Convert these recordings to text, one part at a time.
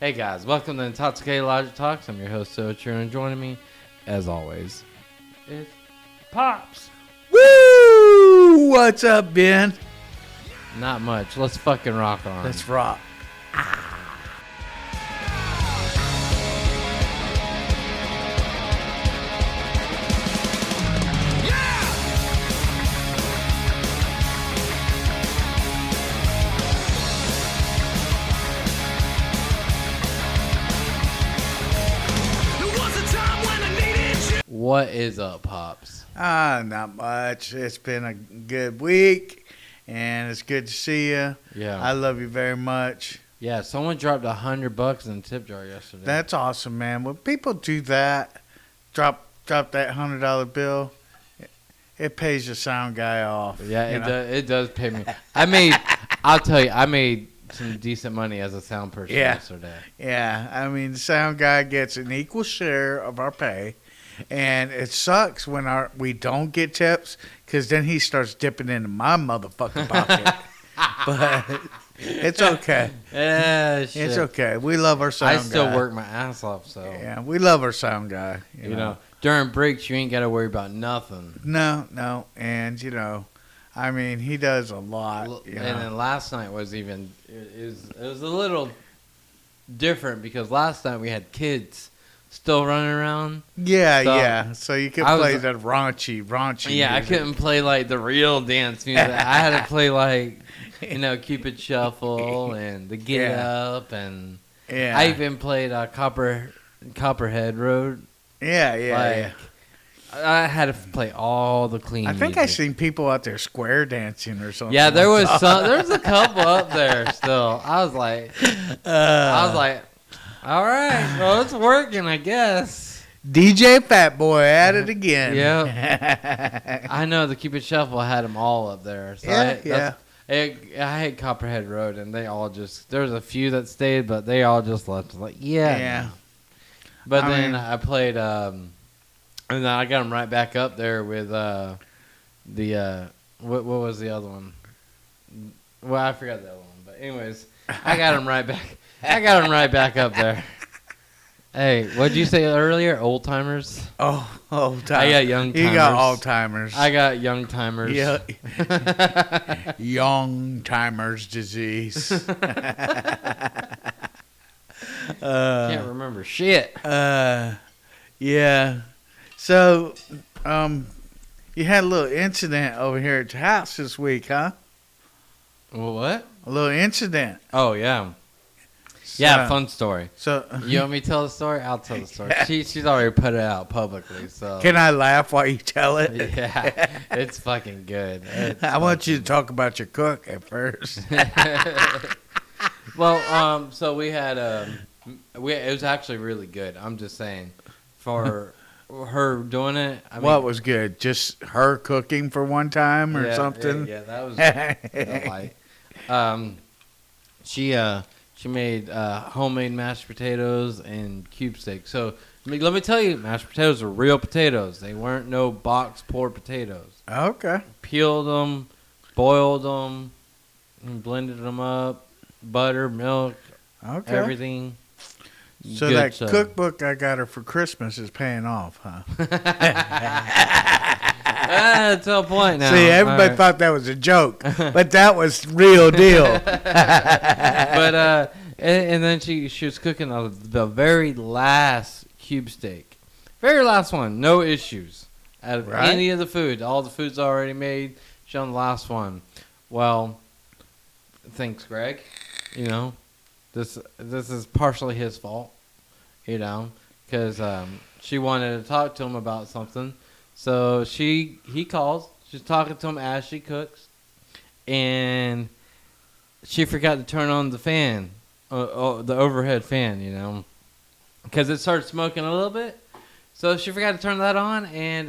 Hey guys, welcome to Intoxicated Logic Talks. I'm your host, Socher, and joining me, as always, is Pops. Woo! What's up, Ben? Not much. Let's fucking rock on. Let's rock. What is up, Pops? Not much. It's been a good week, and it's good to see you. Yeah. I love you very much. Yeah, someone dropped $100 in the tip jar yesterday. That's awesome, man. When people do that, drop that $100 bill, it pays the sound guy off. Yeah, it does pay me. I'll tell you, I made some decent money as a sound person yesterday. Yeah, I mean, the sound guy gets an equal share of our pay. And it sucks when we don't get tips, because then he starts dipping into my motherfucking pocket. But it's okay. Yeah, shit. It's okay. We love our sound guy. I still work my ass off, so. Yeah, we love our sound guy. You know, during breaks, you ain't got to worry about nothing. No. And, I mean, he does a lot. And then last night was it was a little different, because last night we had kids still running around. Yeah. So you could play that raunchy Yeah, music. I couldn't play like the real dance music. I had to play like, Cupid Shuffle and the Get Up, and I even played Copperhead Road. Yeah. I had to play all the clean. I think music. I seen people out there square dancing or something. Yeah, there was a couple up there still. I was like, all right, well, it's working, I guess. DJ Fat Boy at it again. Yeah. I know the Cupid Shuffle had them all up there. So I hate Copperhead Road, and they all just, there's a few that stayed, but they all just left. Like, yeah. But I played, and then I got them right back up there with what was the other one? Well, I forgot the other one. But anyways, I got them right back. I got them right back up there. Hey, what'd you say earlier? Old timers? Oh, old timers. I got young timers. You got old timers. I got young timers. Yeah. Young timers disease. Can't remember shit. Yeah. So, you had a little incident over here at your house this week, huh? Well, what? A little incident. Oh, yeah. Yeah, fun story. So you want me to tell the story? I'll tell the story. She's already put it out publicly. So can I laugh while you tell it? Yeah, it's fucking good. I want you to talk about your cook at first. Well, so we had it was actually really good. I'm just saying, for her doing it. What was good? Just her cooking for one time or something? Yeah, that was light. She made homemade mashed potatoes and cube steak. So let me tell you, mashed potatoes are real potatoes. They weren't no box poured potatoes. Okay. Peeled them, boiled them, and blended them up. Butter, milk, everything. So good that cookbook I got her for Christmas is paying off, huh? That's the point now. See, everybody thought that was a joke, but that was real deal. But and then she was cooking the very last cube steak, very last one, no issues out of any of the food. All the food's already made. She's on the last one. Well, thanks, Greg. This is partially his fault. Because she wanted to talk to him about something. So he calls. She's talking to him as she cooks, and she forgot to turn on the fan, the overhead fan, because it started smoking a little bit. So she forgot to turn that on, and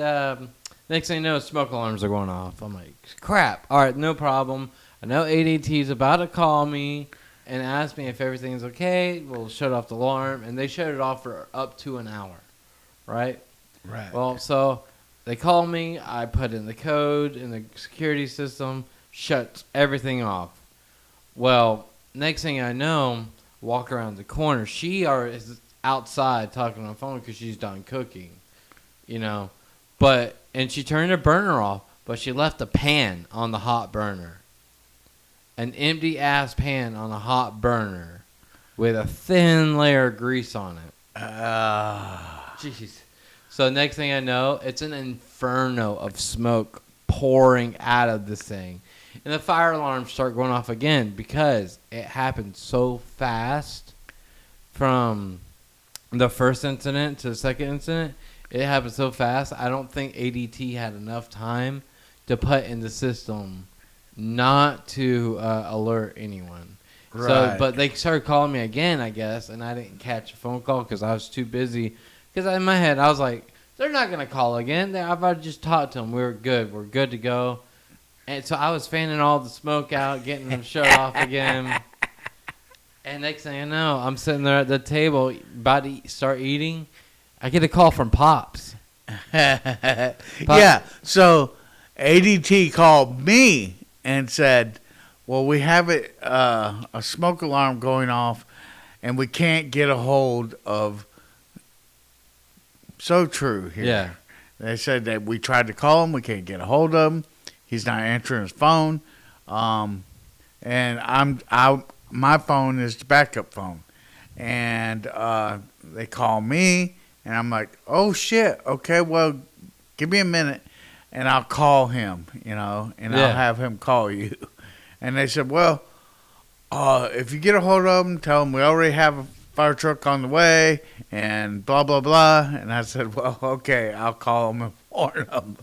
next thing you know, smoke alarms are going off. I'm like, crap. All right, no problem. I know ADT's about to call me and ask me if everything's okay. We'll shut off the alarm, and they shut it off for up to an hour, right? Right. Well, so they call me. I put in the code in the security system, shuts everything off. Well, next thing I know, walk around the corner. She is outside talking on the phone because she's done cooking, you know. And she turned her burner off, but she left a pan on the hot burner. An empty ass pan on a hot burner with a thin layer of grease on it. Jeez. So next thing I know, it's an inferno of smoke pouring out of this thing. And the fire alarms start going off again because it happened so fast from the first incident to the second incident. It happened so fast, I don't think ADT had enough time to put in the system not to alert anyone. Right. So, but they started calling me again, I guess, and I didn't catch a phone call because I was too busy. Because in my head, I was like, they're not going to call again. I've already just talked to them. We're good. We're good to go. And so I was fanning all the smoke out, getting them shut off again. And next thing I know, I'm sitting there at the table about to start eating. I get a call from Pops. Yeah, so ADT called me and said, well, we have a smoke alarm going off, and we can't get a hold of So True here. Yeah. They said that we tried to call him. We can't get a hold of him. He's not answering his phone. And my phone is the backup phone. And they call me, and I'm like, oh, shit. Okay, well, give me a minute, and I'll call him, and I'll have him call you. And they said, well, if you get a hold of him, tell him we already have a fire truck on the way, and blah, blah, blah. And I said, well, okay, I'll call him and warn him.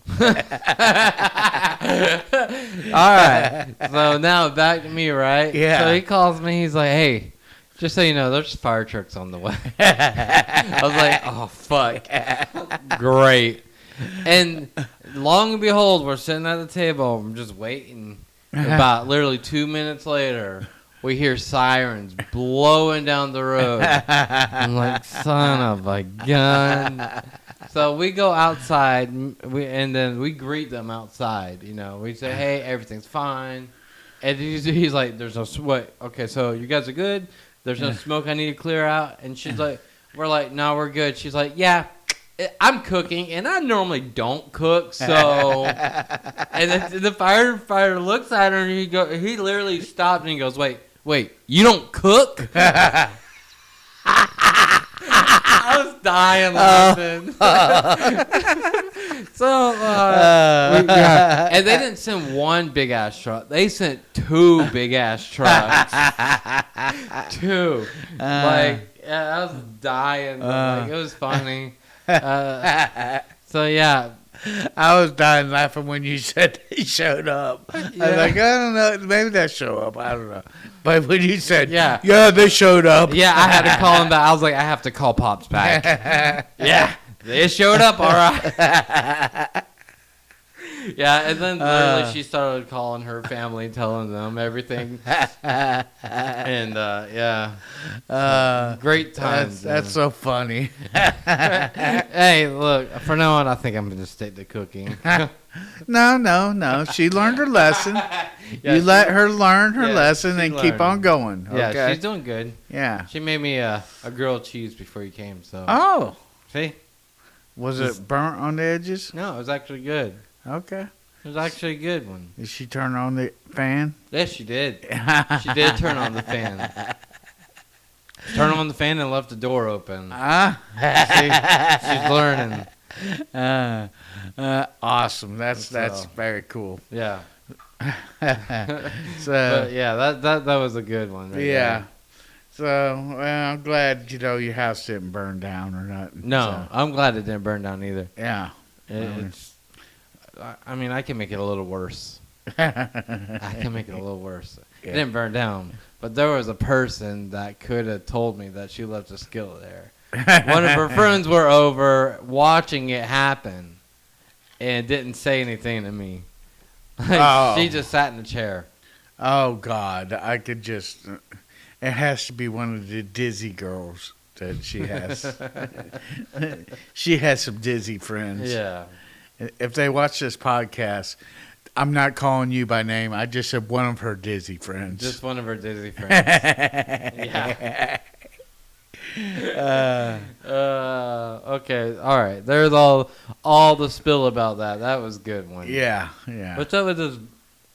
All right. So now back to me, right? Yeah. So he calls me. He's like, hey, just so you know, there's fire trucks on the way. I was like, oh, fuck. Great. And long and behold, we're sitting at the table. I'm just waiting. About literally 2 minutes later, we hear sirens blowing down the road. I'm like, son of a gun. So we go outside, and then we greet them outside. We say, hey, everything's fine. And he's like, there's no sweat. Okay, so you guys are good? There's no smoke I need to clear out? And she's like, we're like, no, we're good. She's like, yeah, I'm cooking, and I normally don't cook, so. And then the firefighter looks at her, and he literally stopped, and he goes, wait, you don't cook? I was dying laughing. And they didn't send one big ass truck. They sent 2 big ass trucks. 2. I was dying. It was funny. So yeah. I was dying laughing when you said they showed up. I was like, I don't know, maybe they'll show up. I don't know. But when you said, yeah, they showed up. Yeah, I had to call him back. I was like, I have to call Pops back. Yeah, they showed up, all right. Yeah, and then literally she started calling her family, telling them everything. And great times. That's so funny. Hey, look, for now on, I think I'm going to stick to cooking. No. She learned her lesson. You let her learn her lesson and keep on going. Okay? Yeah, she's doing good. Yeah. She made me a grilled cheese before you came. So. Oh. See? Was it burnt on the edges? No, it was actually good. Okay. It was actually a good one. Did she turn on the fan? Yes, she did. She did turn on the fan. Turn on the fan and left the door open. She's learning. Awesome. That's very cool. Yeah. So that was a good one. Right there. So I'm glad your house didn't burn down or not. No, I'm glad it didn't burn down either. Yeah. I can make it a little worse. I can make it a little worse. Yeah. It didn't burn down, but there was a person that could have told me that she left a skillet there. One of her friends were over watching it happen and didn't say anything to me. She just sat in the chair. Oh, God. I could just... It has to be one of the dizzy girls that she has. She has some dizzy friends. Yeah. If they watch this podcast, I'm not calling you by name. I just said one of her Disney friends. Just one of her Disney friends. Yeah. Okay. All right. There's all the spill about that. That was a good one. Yeah. What's up with this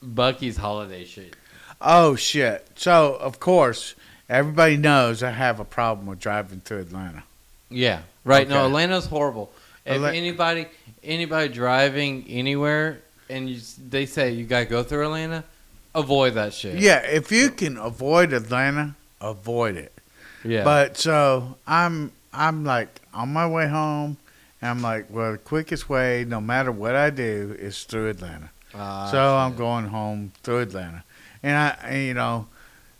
Bucky's holiday shit? Oh, shit. So, of course, everybody knows I have a problem with driving through Atlanta. Yeah. Right. Okay. No, Atlanta's horrible. If anybody driving anywhere and they say you gotta go through Atlanta, avoid that shit. Yeah, if you can avoid Atlanta, avoid it. Yeah. But so I'm like on my way home, and I'm like, well, the quickest way, no matter what I do, is through Atlanta. So I'm going home through Atlanta, and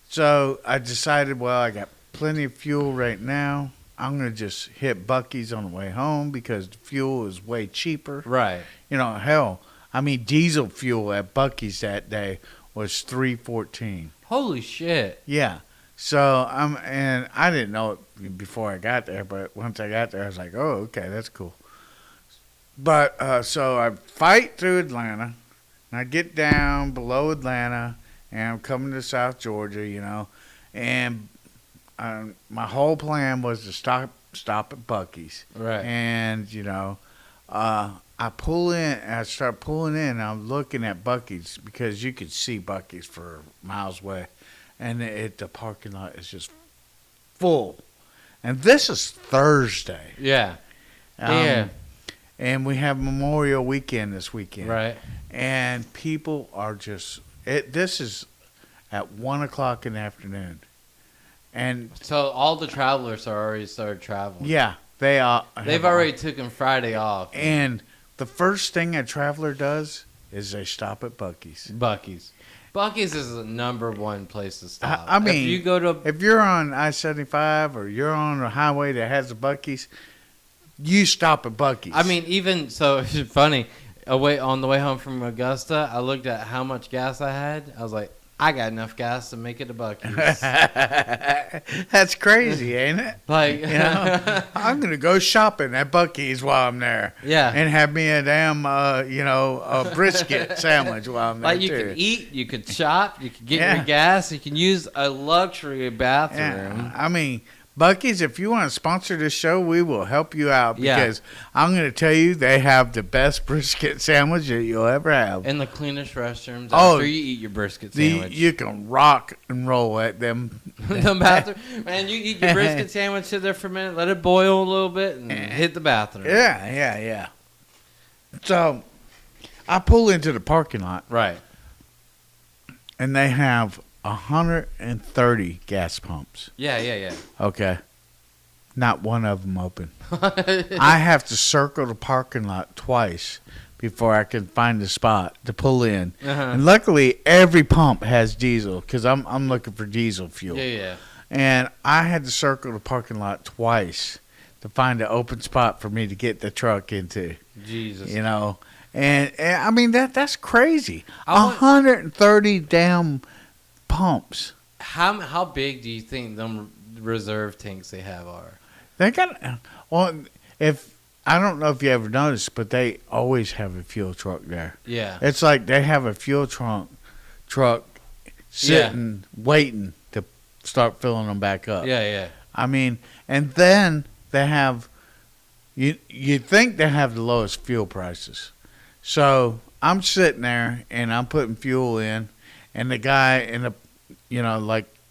so I decided, well, I got plenty of fuel right now. I'm gonna just hit Buc-ee's on the way home because the fuel is way cheaper. Right. Hell, I mean, diesel fuel at Buc-ee's that day was $3.14. Holy shit. Yeah. So and I didn't know it before I got there, but once I got there, I was like, oh, okay, that's cool. But so I fight through Atlanta, and I get down below Atlanta, and I'm coming to South Georgia, and my whole plan was to stop at Buc-ee's. Right. And I pull in, and I start pulling in, and I'm looking at Buc-ee's because you could see Buc-ee's for miles away. And the parking lot is just full. And this is Thursday. Yeah. Yeah. And we have Memorial Weekend this weekend. Right. And people are just, this is at 1 o'clock in the afternoon. And so all the travelers are already started traveling. yeah, they are. They've already taken Friday off. And the first thing a traveler does is they stop at Buc-ee's. Buc-ee's is the number one place to stop. I mean, if you're on I-75 or you're on a highway that has a Buc-ee's, you stop at Buc-ee's. I mean, even so, it's funny. On the way home from Augusta, I looked at how much gas I had. I was like, I got enough gas to make it to Buc-ee's. That's crazy, ain't it? Like, I'm gonna go shopping at Buc-ee's while I'm there. Yeah, and have me a damn, a brisket sandwich while I'm there. Like you can eat, you could shop, you can get your gas, you can use a luxury bathroom. Yeah. I mean, Buc-ee's, if you want to sponsor this show, we will help you out because I'm going to tell you they have the best brisket sandwich that you'll ever have. And the cleanest restrooms after you eat your brisket sandwich. You can rock and roll at them. The bathroom. Man, you eat your brisket sandwich, sit there for a minute, let it boil a little bit, and hit the bathroom. Yeah. So I pull into the parking lot. Right. And they have 130 gas pumps. Yeah. Okay. Not one of them open. I have to circle the parking lot twice before I can find a spot to pull in. And luckily, every pump has diesel because I'm looking for diesel fuel. Yeah. And I had to circle the parking lot twice to find an open spot for me to get the truck into. Jesus. And I mean, that's crazy. 130 damn pumps. How big do you think them reserve tanks they have are? They got I don't know if you ever noticed, but they always have a fuel truck there. Yeah, it's like they have a fuel truck sitting waiting to start filling them back up. Yeah. I mean, and then they have you think they have the lowest fuel prices. So I'm sitting there and I'm putting fuel in, and the guy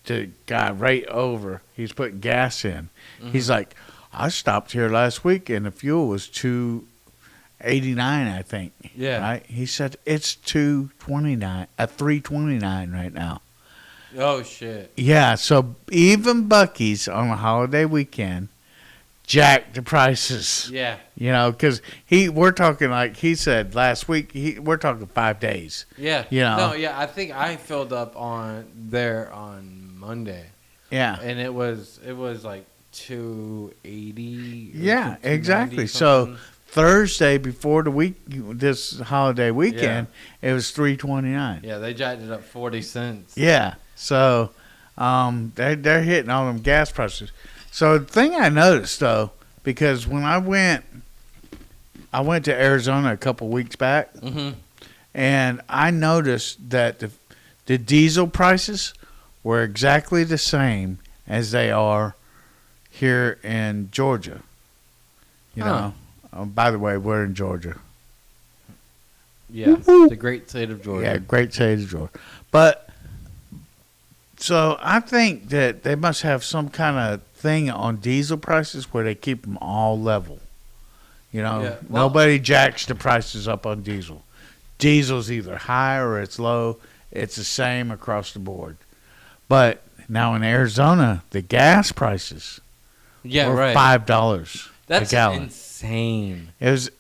the guy right over, he's putting gas in. He's like, I stopped here last week and the fuel was $2.89, I think. Yeah. Right? He said it's $3.29 right now. Oh shit. Yeah. So even Buc-ee's on a holiday weekend jacked the prices. Yeah. Because we're talking like he said last week. We're talking 5 days. Yeah. No. Yeah. I think I filled up on Monday. Yeah. And it was like $2.80. Yeah, exactly. So Thursday before this holiday weekend, it was $3.29. Yeah, they jacked it up 40 cents. Yeah. So they're hitting all them gas prices. So the thing I noticed though, because when I went to Arizona a couple weeks back, And I noticed that the diesel prices were exactly the same as they are here in Georgia. You know. By the way, we're in Georgia. Yeah, the great state of Georgia. Yeah, great state of Georgia. But so I think that they must have some kind of thing on diesel prices where they keep them all level. You know, Yeah, well- nobody jacks the prices up on diesel. Diesel's either high or it's low. It's the same across the board. But now in Arizona, the gas prices Yeah, were right. $5 That's a gallon. insane. It was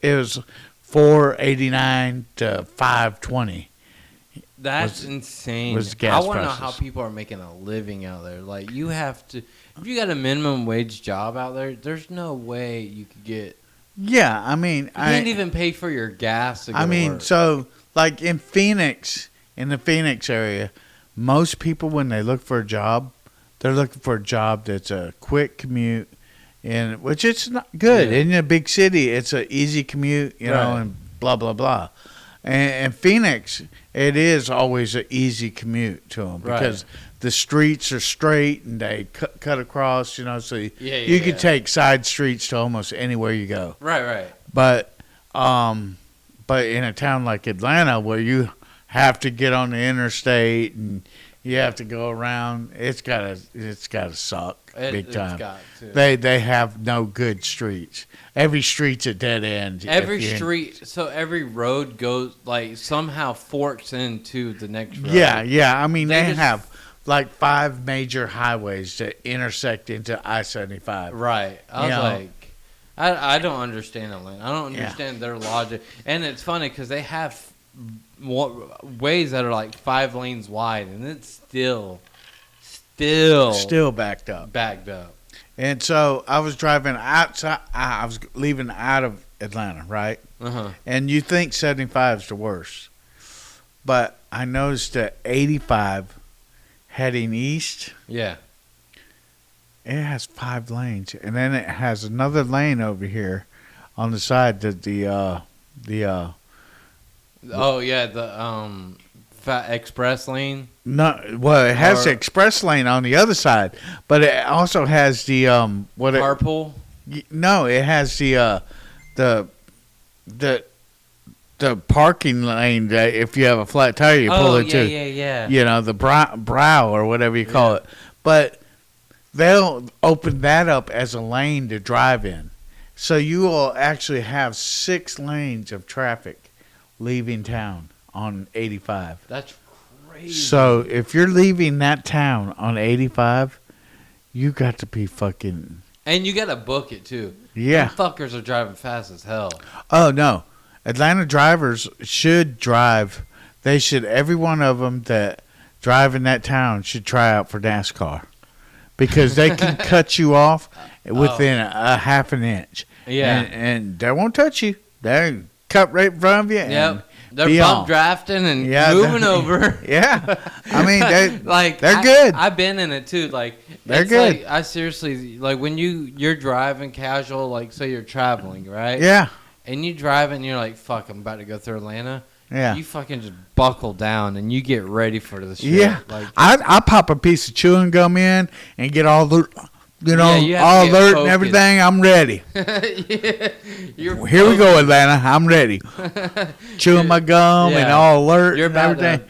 $4.89 to $5.20. That's insane. was I gas want to know prices. how people are making a living out there. Like, you have to, if you got a minimum wage job out there, there's no way you could get. Yeah, I mean, You can't even pay for your gas to go I to mean, work. so like in Phoenix, in the Phoenix area, most people when they look for a job, they're looking for a job that's a quick commute, and which it's not good. Yeah. In a big city, it's an easy commute, you know, Right. and blah blah blah. And Phoenix, it is always an easy commute to them Right. because the streets are straight and they cut across, you know, so you Yeah. can take side streets to almost anywhere you go. Right. But in a town like Atlanta where you have to get on the interstate and you have to go around, it's gotta suck big time. It's got to. They have no good streets. Every street's a dead end. Every street, so every road goes, like, somehow forks into the next road. Yeah. I mean, They they just- have like 5 major highways that intersect into I-75. Right. I You was know? like, I don't understand Atlanta. I don't Yeah. understand their logic. And it's funny because they have ways that are like 5 lanes wide, and it's still backed up. backed up. And so I was driving outside. I was leaving out of Atlanta, right? Uh-huh. And you think 75 is the worst. But I noticed that 85 heading east, Yeah. it has 5 lanes. And then it has another lane over here on the side that Oh, yeah, the Fat Express lane. it has the Or- express lane on the other side, but it also has the Carpool. no, it has the parking lane that if you have a flat tire you pull Oh, into. yeah. You know, the brow or whatever you call it. But they'll open that up as a lane to drive in. So you will actually have 6 lanes of traffic leaving town on 85. That's crazy. So if you're leaving that town on 85, you got to be fucking... And you got to book it, too. Yeah. Them fuckers are driving fast as hell. Oh, no. Atlanta drivers should drive. They should, every one of them that drive in that town should try out for NASCAR. Because they can cut you off within a half an inch. Yeah. And they won't touch you. They cut right in front of you. And Yep. They're be bump on. drafting and Yeah, moving they're- over. Yeah. I mean, they're I- good. I've been in it too. Like They're it's good. Like, I seriously like when you're driving casual, like say you're traveling, right? Yeah. And you drive and you're like, fuck, I'm about to go through Atlanta. Yeah. You fucking just buckle down and you get ready for the shit. Yeah. Like I pop a piece of chewing gum in and get all the, you know, Yeah, you have all to get alert and focused. everything. I'm ready. yeah, you're Here we go, Atlanta. I'm ready. Chewing my gum and Yeah. all alert You're and about to- everything.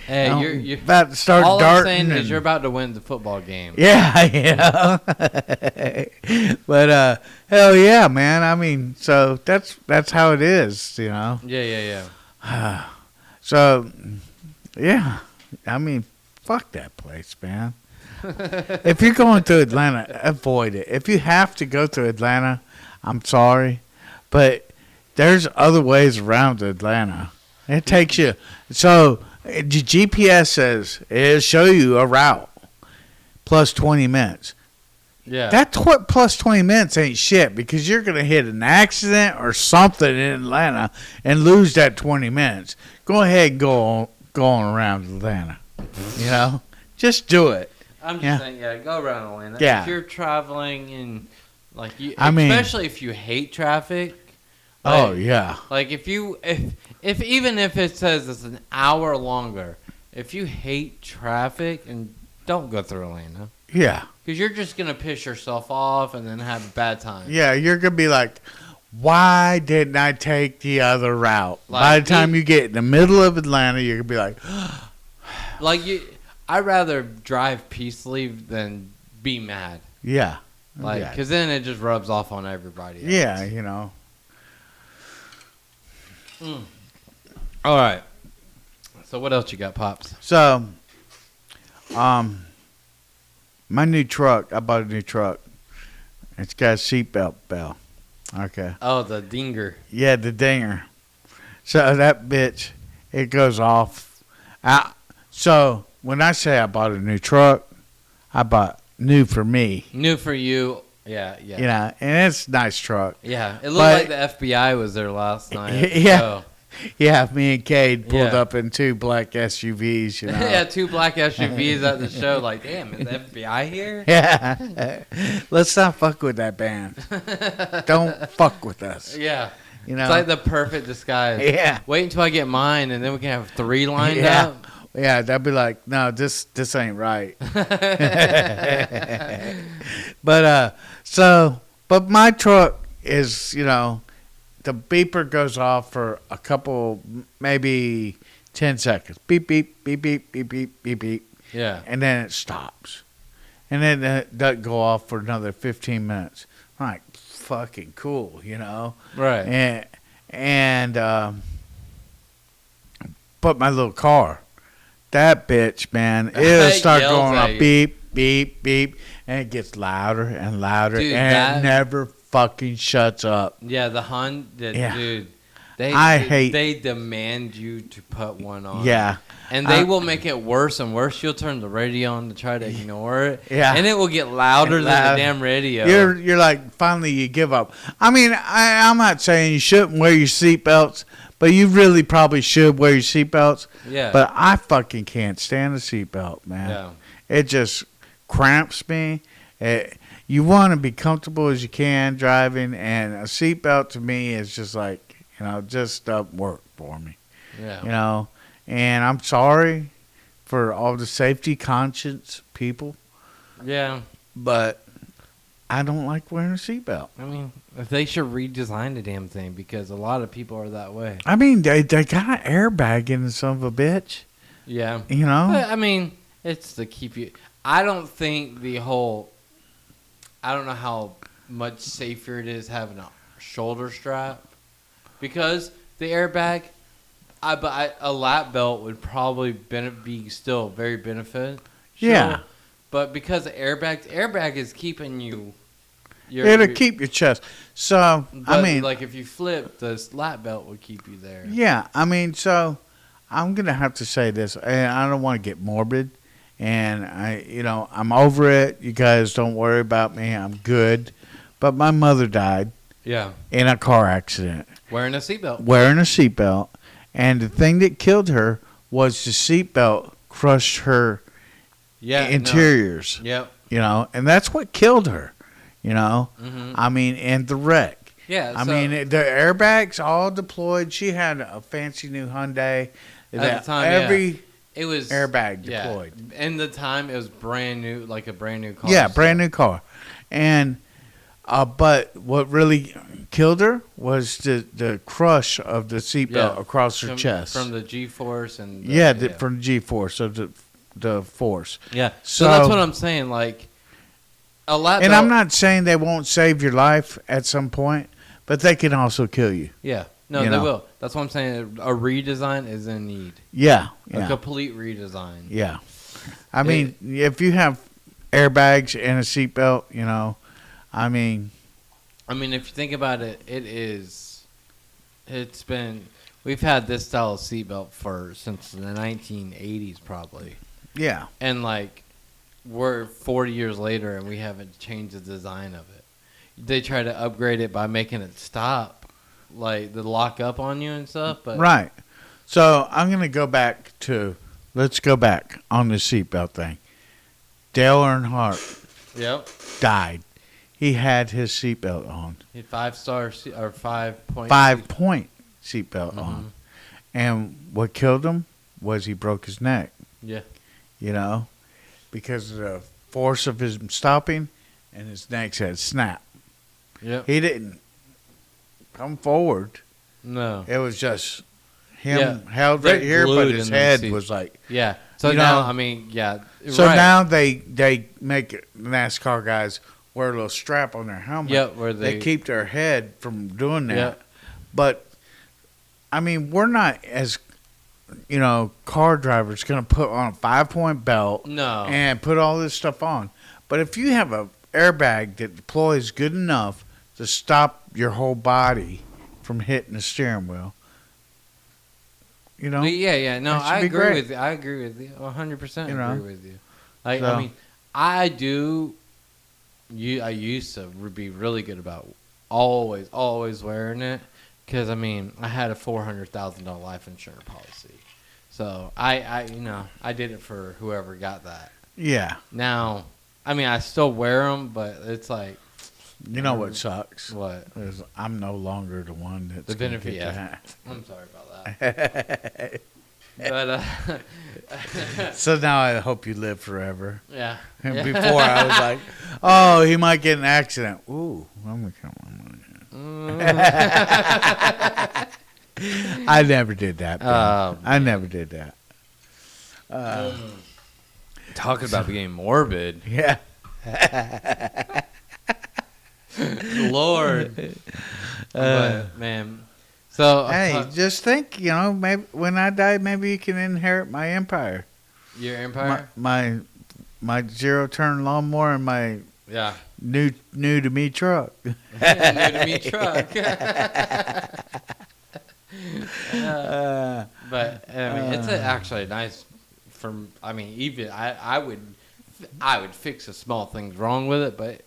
Hey, I'm you're about to start all I'm darting. saying is and- you're about to win the football game. Yeah. But hell yeah, man. I mean, so that's how it is, you know. Yeah. So yeah, I mean, fuck that place, man. If you're going to Atlanta, avoid it. If you have to go to Atlanta, I'm sorry, but there's other ways around Atlanta. It takes you. So the GPS says it'll show you a route plus 20 minutes. Yeah. That's what plus 20 minutes ain't shit because you're going to hit an accident or something in Atlanta and lose that 20 minutes. Go ahead and go on around Atlanta. You know? Just do it. I'm just Yeah. saying, go around Atlanta. Yeah. If you're traveling and like you, I mean- especially if you hate traffic, Oh yeah. Like if even if it says it's an hour longer, if you hate traffic, and don't go through Atlanta. Yeah. Because you're just gonna piss yourself off and then have a bad time. Yeah, you're gonna be like, why didn't I take the other route? By the time you get in the middle of Atlanta, you're gonna be like, I'd rather drive peacefully than be mad. Yeah. Because then it just rubs off on everybody else. Yeah, you know. All right. So what else you got, Pops? So, my new truck, I bought a new truck. It's got a seatbelt bell. Okay. Oh, the dinger. Yeah, the dinger. So that bitch, it goes off. So when I say I bought a new truck, I bought new for me. New for you. Yeah, yeah. You know, and it's a nice truck. Yeah, it looked like the FBI was there last night. Yeah. Yeah, me and Cade pulled Yeah. up in 2 black SUVs, you know. Yeah, 2 black SUVs at the show. Like, damn, is the FBI here? Yeah. Let's not fuck with that band. Don't fuck with us. Yeah. You know? It's like the perfect disguise. Yeah. Wait until I get mine, and then we can have 3 lined Yeah. up. Yeah, they'll be like, no, this ain't right. But but my truck is, you know, the beeper goes off for a couple, maybe 10 seconds. Beep, beep, beep, beep, beep, beep, beep, beep. Yeah. And then it stops. And then it doesn't go off for another 15 minutes. I'm like, fucking cool, you know? Right. But my little car, that bitch, man, it'll start yells going at off you. beep, beep, beep, and it gets louder and louder, Dude, and it never fucking shuts up. Yeah, the Yeah. dude. They demand you to put one on. Yeah. And they will make it worse and worse. You'll turn the radio on to try to ignore it. Yeah. And it will get louder than the damn radio. You're like, finally you give up. I mean, I'm not saying you shouldn't wear your seatbelts, but you really probably should wear your seatbelts. Yeah. But I fucking can't stand a seatbelt, man. Yeah. It just cramps me. You want to be comfortable as you can driving, and a seatbelt to me is just like, you know, just doesn't work for me. Yeah. You know, and I'm sorry for all the safety conscious people, Yeah. but I don't like wearing a seatbelt. I mean, they should redesign the damn thing because a lot of people are that way. I mean, they got an airbag in the son of a bitch. Yeah. You know? But, I mean, it's to keep you. I don't think I don't know how much safer it is having a shoulder strap because the airbag, a lap belt would probably be still very beneficial. Yeah. But because the airbag is keeping you. It'll keep your chest. So, I mean. Like if you flip, the lap belt would keep you there. Yeah. I mean, so I'm going to have to say this, and I don't want to get morbid. And I'm over it. You guys don't worry about me. I'm good. But my mother died. Yeah. In a car accident. Wearing a seatbelt. And the thing that killed her was the seatbelt crushed her interiors. No. Yep. You know, and that's what killed her. You know, I mean, and the wreck. Yeah. I mean, the airbags all deployed. She had a fancy new Hyundai. At the time, it was airbag deployed. Yeah. In the time, it was brand new, like a brand new car. Yeah, brand new car. And but what really killed her was the crush of the seatbelt across her chest from the G-force and from the G-force of the force. Yeah. So that's what I'm saying. Like a lap belt. And I'm not saying they won't save your life at some point, but they can also kill you. Yeah. No, they will. That's what I'm saying. A redesign is in need. Yeah. A complete redesign. Yeah. I mean, if you have airbags and a seatbelt, you know, I mean, if you think about it, we've had this style of seatbelt since the 1980s probably. Yeah. And like, we're 40 years later and we haven't changed the design of it. They try to upgrade it by making it stop. Like the lock up on you and stuff, but right. So I'm gonna let's go back on the seatbelt thing. Dale Earnhardt Yep. died. he had his seatbelt on. He had 5-star or 5-point. 5-point seatbelt Mm-hmm. on. And what killed him was he broke his neck. Yeah. You know, because of the force of his stopping, and his neck had snapped. Yep. He didn't come forward. No. It was just him Yeah. held They're right here, but glued his in them head seats. was like. Yeah. So You now, know- I mean, yeah. So right. now they make NASCAR guys wear a little strap on their helmet. Yep, where They they keep their head from doing that. Yep. But I mean, we're not as car drivers going to put on a 5-point belt No. and put all this stuff on. But if you have an airbag that deploys good enough to stop your whole body from hitting the steering wheel, Yeah. No, That should I be agree great. with you. I agree with you. 100% You know? agree with you. Like, So- I mean, I do. I used to be really good about always wearing it because I mean I had a $400,000 life insurance policy, so I did it for whoever got that. yeah. Now, I mean I still wear them, but it's like You know what sucks? what? Is I'm no longer the one that's The gonna benefit, get yeah. that. I'm sorry about that. But So now I hope you live forever. yeah. And before I was like, oh, he might get in an accident. Ooh, I'm gonna come on. I never did that. Ben. I never did that. Talking about being morbid, Yeah. Lord. But man, so Hey, just think, maybe when I die, maybe you can inherit my empire. your empire. My zero-turn lawnmower and my Yeah. new to me truck. New to me truck. But I mean, it's actually nice. Even I would fix the small things wrong with it, but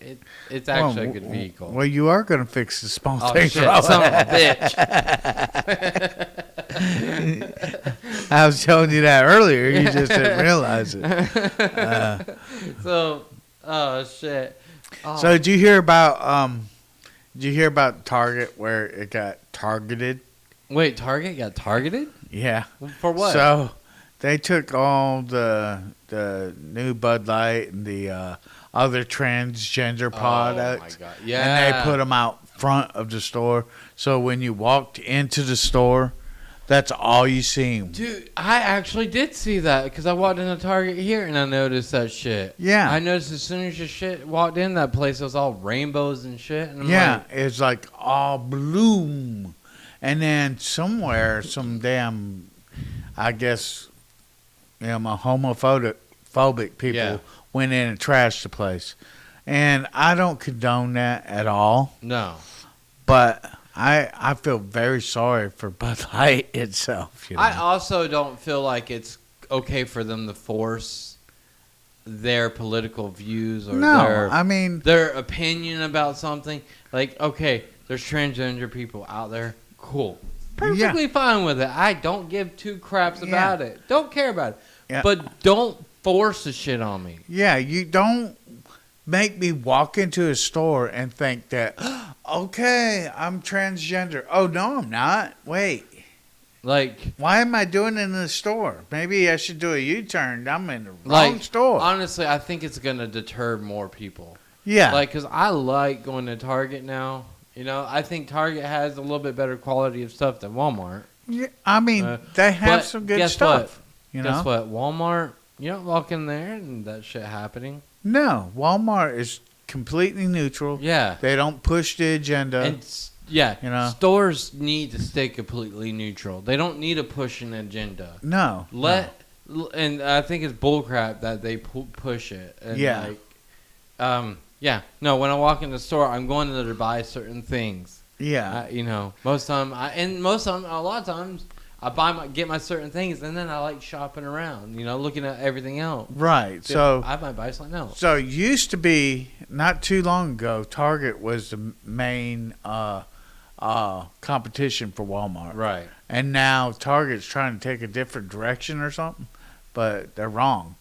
it's actually a good vehicle. Well, you are going to fix the small Oh things shit, wrong. son of a bitch! I was telling you that earlier. You just didn't realize it. So, oh shit. Oh. So did you hear about Target where it got targeted? Wait, Target got targeted Yeah. for what? So they took all the new Bud Light and the other transgender products, Oh my god! Yeah, and they put them out front of the store. So when you walked into the store, that's all you seen. Dude, I actually did see that because I walked into Target here and I noticed that shit. Yeah. I noticed as soon as your shit walked in that place, it was all rainbows and shit. And I'm Yeah, like, it's like all bloom. And then somewhere, some damn, I guess, my homophobic people Yeah. went in and trashed the place. And I don't condone that at all. no. But I feel very sorry for Bud Light itself. I also don't feel like it's okay for them to force their political views or no, I mean, their opinion about something. Like, okay, there's transgender people out there. Cool. Perfectly fine with it. I don't give two craps about it. Don't care about it. Yeah. But don't force the shit on me. yeah, you don't make me walk into a store and think that, okay, I'm transgender. Oh, no, I'm not. Wait. Like, Why am I doing it in the store? Maybe I should do a U-turn. I'm in the wrong like store. honestly, I think it's going to deter more people. Yeah. Like, because I like going to Target now. I think Target has a little bit better quality of stuff than Walmart. Yeah, I mean, they have but some good guess stuff. What? Guess what? Walmart, you don't walk in there and that shit happening. No, Walmart is completely neutral. Yeah. They don't push the agenda. And stores need to stay completely neutral. They don't need to push an agenda. no. And I think it's bullcrap that they push it. And Yeah. No, when I walk in the store, I'm going there to buy certain things. Yeah. Most of the time, a lot of times, I get my certain things, and then I like shopping around, looking at everything else. Right. So I might buy something else. So it used to be not too long ago, Target was the main competition for Walmart. Right. And now Target's trying to take a different direction or something, but they're wrong.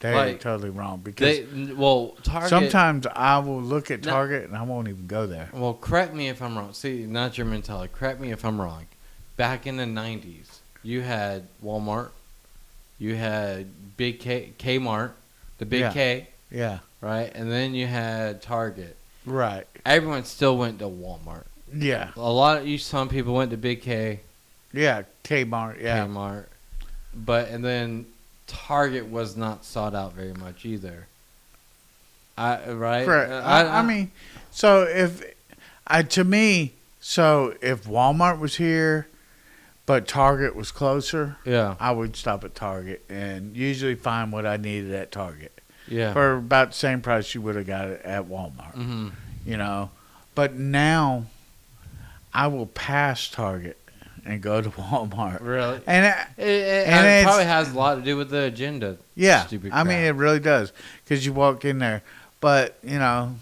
They're Like, totally wrong because Target. sometimes I will look at Target and I won't even go there. Well, correct me if I'm wrong. See, not your mentality. Correct me if I'm wrong. Back in the 90s, you had Walmart, you had Big Kmart, the Big K, Yeah. right? And then you had Target. Right. Everyone still went to Walmart. Yeah. Some people went to Big K, Yeah. Kmart. Yeah. Kmart, and then Target was not sought out very much either. Right? Correct. I mean, so if Walmart was here, but Target was closer, yeah, I would stop at Target and usually find what I needed at Target yeah, for about the same price you would have got it at Walmart. mm-hmm. You know, but now I will pass Target and go to Walmart. Really? And it probably has a lot to do with the agenda. yeah, Stupid I mean crap. it really does because you walk in there, but you know,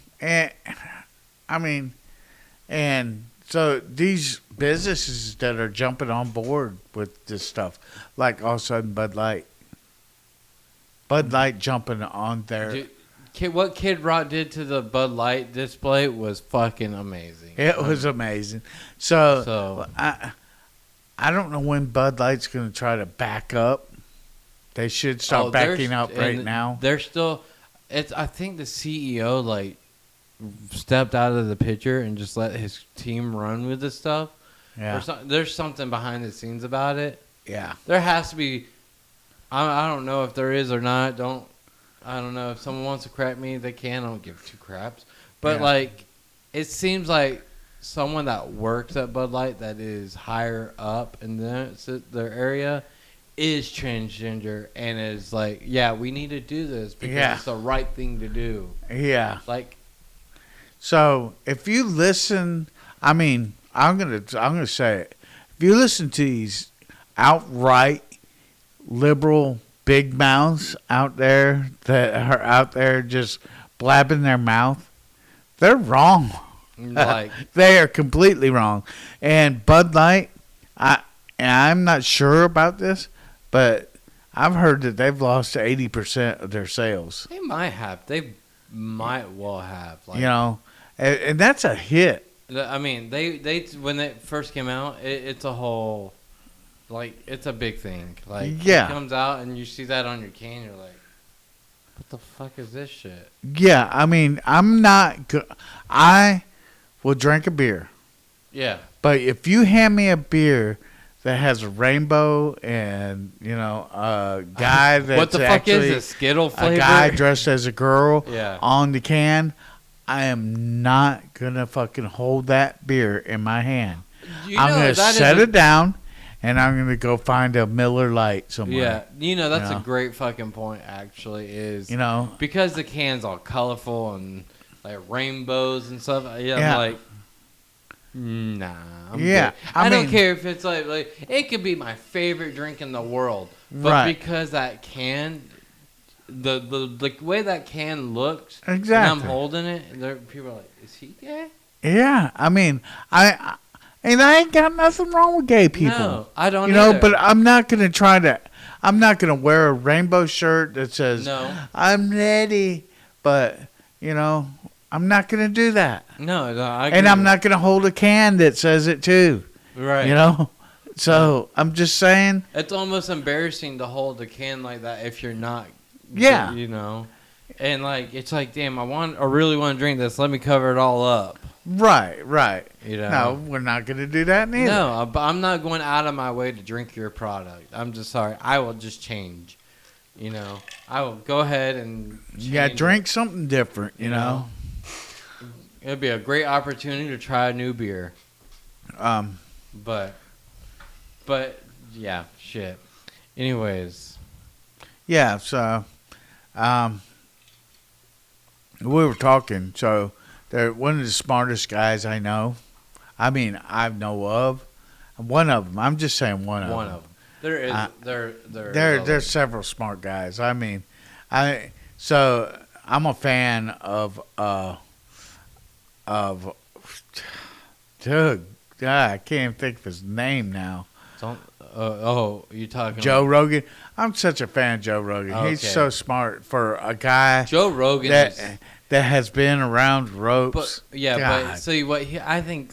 and so these businesses that are jumping on board with this stuff, like all of a sudden Bud Light jumping on there. Dude, what Kid Rock did to the Bud Light display was fucking amazing. It was amazing. So So- I don't know when Bud Light's going to try to back up. They should start backing up right now. They're still. I think the CEO stepped out of the picture and just let his team run with this stuff. Yeah, There's something behind the scenes about it. yeah, There has to be. I don't know if there is or not. I don't know if someone wants to crap me. They can. I don't give two craps. But Yeah. it seems like someone that works at Bud Light that is higher up in their area is transgender and is like, yeah, we need to do this because it's the right thing to do. yeah. Like, So if you listen, I'm gonna say it. If you listen to these outright liberal big mouths out there that are out there just blabbing their mouth, they're wrong. like They are completely wrong. And Bud Light, I'm not sure about this, but I've heard that they've lost 80% of their sales. they might have. They might well have. Like, You know, and that's a hit. I mean, they when they first came out, it's a whole, like, it's a big thing. Like, Yeah. it comes out and you see that on your can, you're like, what the fuck is this shit? Yeah, I mean, I will drink a beer. Yeah. But if you hand me a beer that has a rainbow and, you know, a guy that's What the fuck actually is this? Skittle flavor? a guy dressed as a girl Yeah. on the can, I am not going to fucking hold that beer in my hand. I'm going to set it down, and I'm going to go find a Miller Lite somewhere. Yeah. That's You know? a great fucking point, actually, is You know? because the can's all colorful and, like, rainbows and stuff. Yeah. Yeah. I'm like, nah. I'm Yeah, good. I I don't mean- care if it's like it could be my favorite drink in the world, but Right. because that can, the way that can looks, Exactly. and I'm holding it, people are like, is he gay? Yeah, I mean, I ain't got nothing wrong with gay people. No, I don't. You know, either. but I'm not going to wear a rainbow shirt that says, No. I'm ready. But, you know, I'm not going to do that. no, I And agree. I'm not going to hold a can that says it too. right. You know? So I'm just saying, It's almost embarrassing to hold a can like that if you're not. Yeah. You know, and like it's like, damn, I really want to drink this. Let me cover it all up. right. You know. No, we're not going to do that neither. No, but I'm not going out of my way to drink your product. I'm just sorry. I will just change. You know, I will go ahead and Yeah, change drink something different, you know? It'd be a great opportunity to try a new beer. But yeah, shit. Anyways, Yeah, so we were talking. So they're one of the smartest guys I know. I mean, I know of. One of them. I'm just saying one of them. one of them. There is There's several smart guys. I mean, so I'm a fan of dude, God, I can't even think of his name now. It's Don't. Oh, you talking Joe Rogan. I'm such a fan of Joe Rogan. Okay. He's so smart for a guy Joe Rogan that is, that has been around ropes. but yeah, God. but see what I think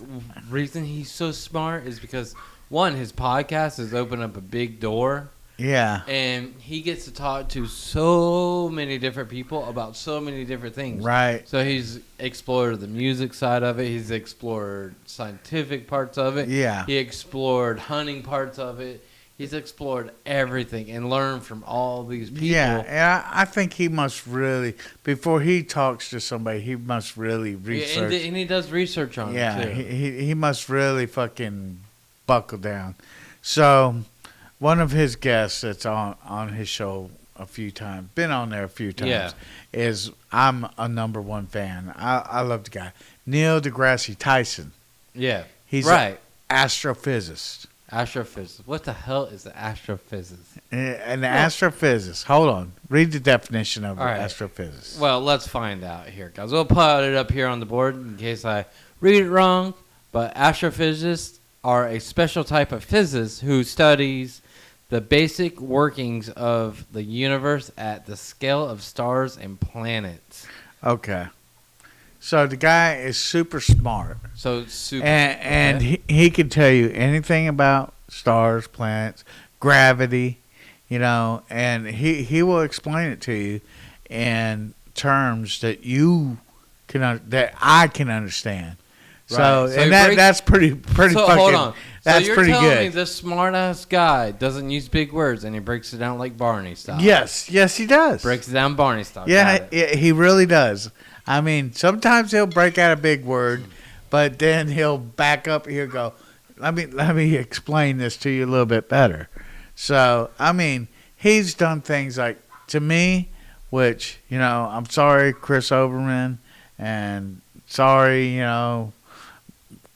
reason he's so smart is because one, his podcast has opened up a big door. Yeah. And he gets to talk to so many different people about so many different things. Right. So he's explored the music side of it. He's explored scientific parts of it. Yeah. He explored hunting parts of it. He's explored everything and learned from all these people. Yeah, and I think he must really, before he talks to somebody, he must really research. And he does research on it, too. he must really fucking buckle down. So, one of his guests that's on his show a few times, been on there a few times, is I'm a number one fan. I love the guy. Neil deGrasse Tyson. Yeah. He's right. an astrophysicist. Astrophysicist. What the hell is an astrophysicist? An astrophysicist. Hold on. Read the definition of All right. astrophysicist. Well, let's find out here, guys. We'll put it up here on the board in case I read it wrong. But astrophysicists are a special type of physicist who studies the basic workings of the universe at the scale of stars and planets. Okay. So the guy is super smart. So super. And okay. he can tell you anything about stars, planets, gravity, and he will explain it to you in terms that that I can understand. So, Right. So and that's pretty So fucking. hold on. That's so you're pretty telling good. me this smart ass guy doesn't use big words and he breaks it down like Barney style. Yes, he does. Breaks it down Barney style. Yeah, Got it. he really does. I mean, sometimes he'll break out a big word, but then he'll back up. He'll go, let me explain this to you a little bit better. So, I mean, he's done things like, to me, which, I'm sorry, Chris Oberman, and sorry,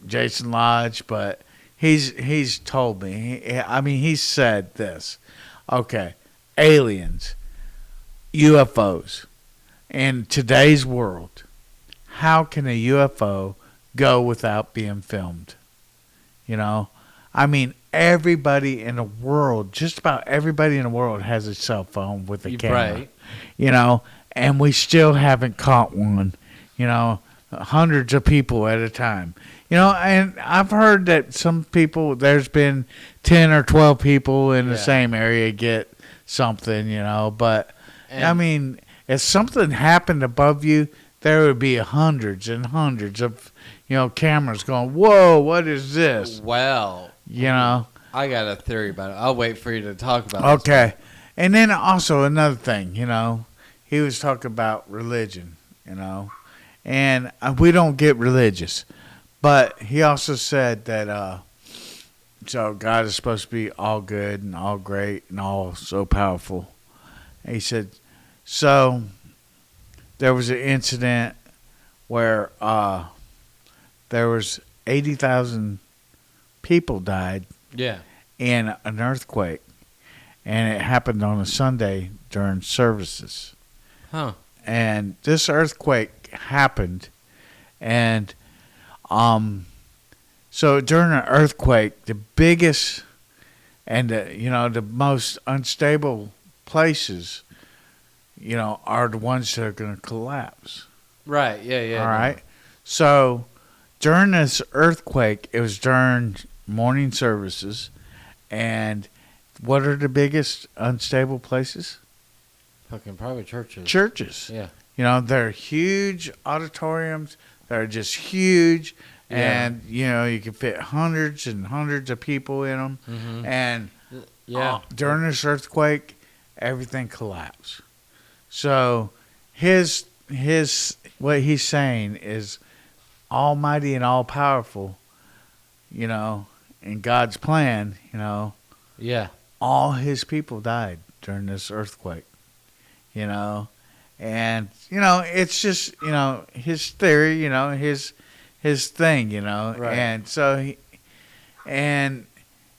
Jason Lodge, but he's told me. He's said this. Okay, aliens, UFOs. In today's world, how can a UFO go without being filmed? Everybody in the world, just about everybody in the world has a cell phone with a camera. Right. And we still haven't caught one, hundreds of people at a time. And I've heard that some people, there's been 10 or 12 people in the same area get something, but if something happened above you, there would be hundreds and hundreds of, cameras going, whoa, what is this? Well, I got a theory about it. I'll wait for you to talk about it. Okay. And then also another thing, he was talking about religion, and we don't get religious. But he also said that, so God is supposed to be all good and all great and all so powerful. And he said, so there was an incident where there was 80,000 people died in an earthquake. And it happened on a Sunday during services. Huh. And this earthquake happened, and so during an earthquake, the biggest and the most unstable places, are the ones that are going to collapse. Right. Yeah. All right. So during this earthquake, it was during morning services, and what are the biggest unstable places? Fucking probably churches. Churches. Yeah. They're huge auditoriums. They're just huge. Yeah. And, you can fit hundreds and hundreds of people in them. Mm-hmm. And during this earthquake, everything collapsed. So what he's saying is almighty and all powerful, in God's plan, Yeah. all his people died during this earthquake, and, it's just, his theory, his thing, Right. and so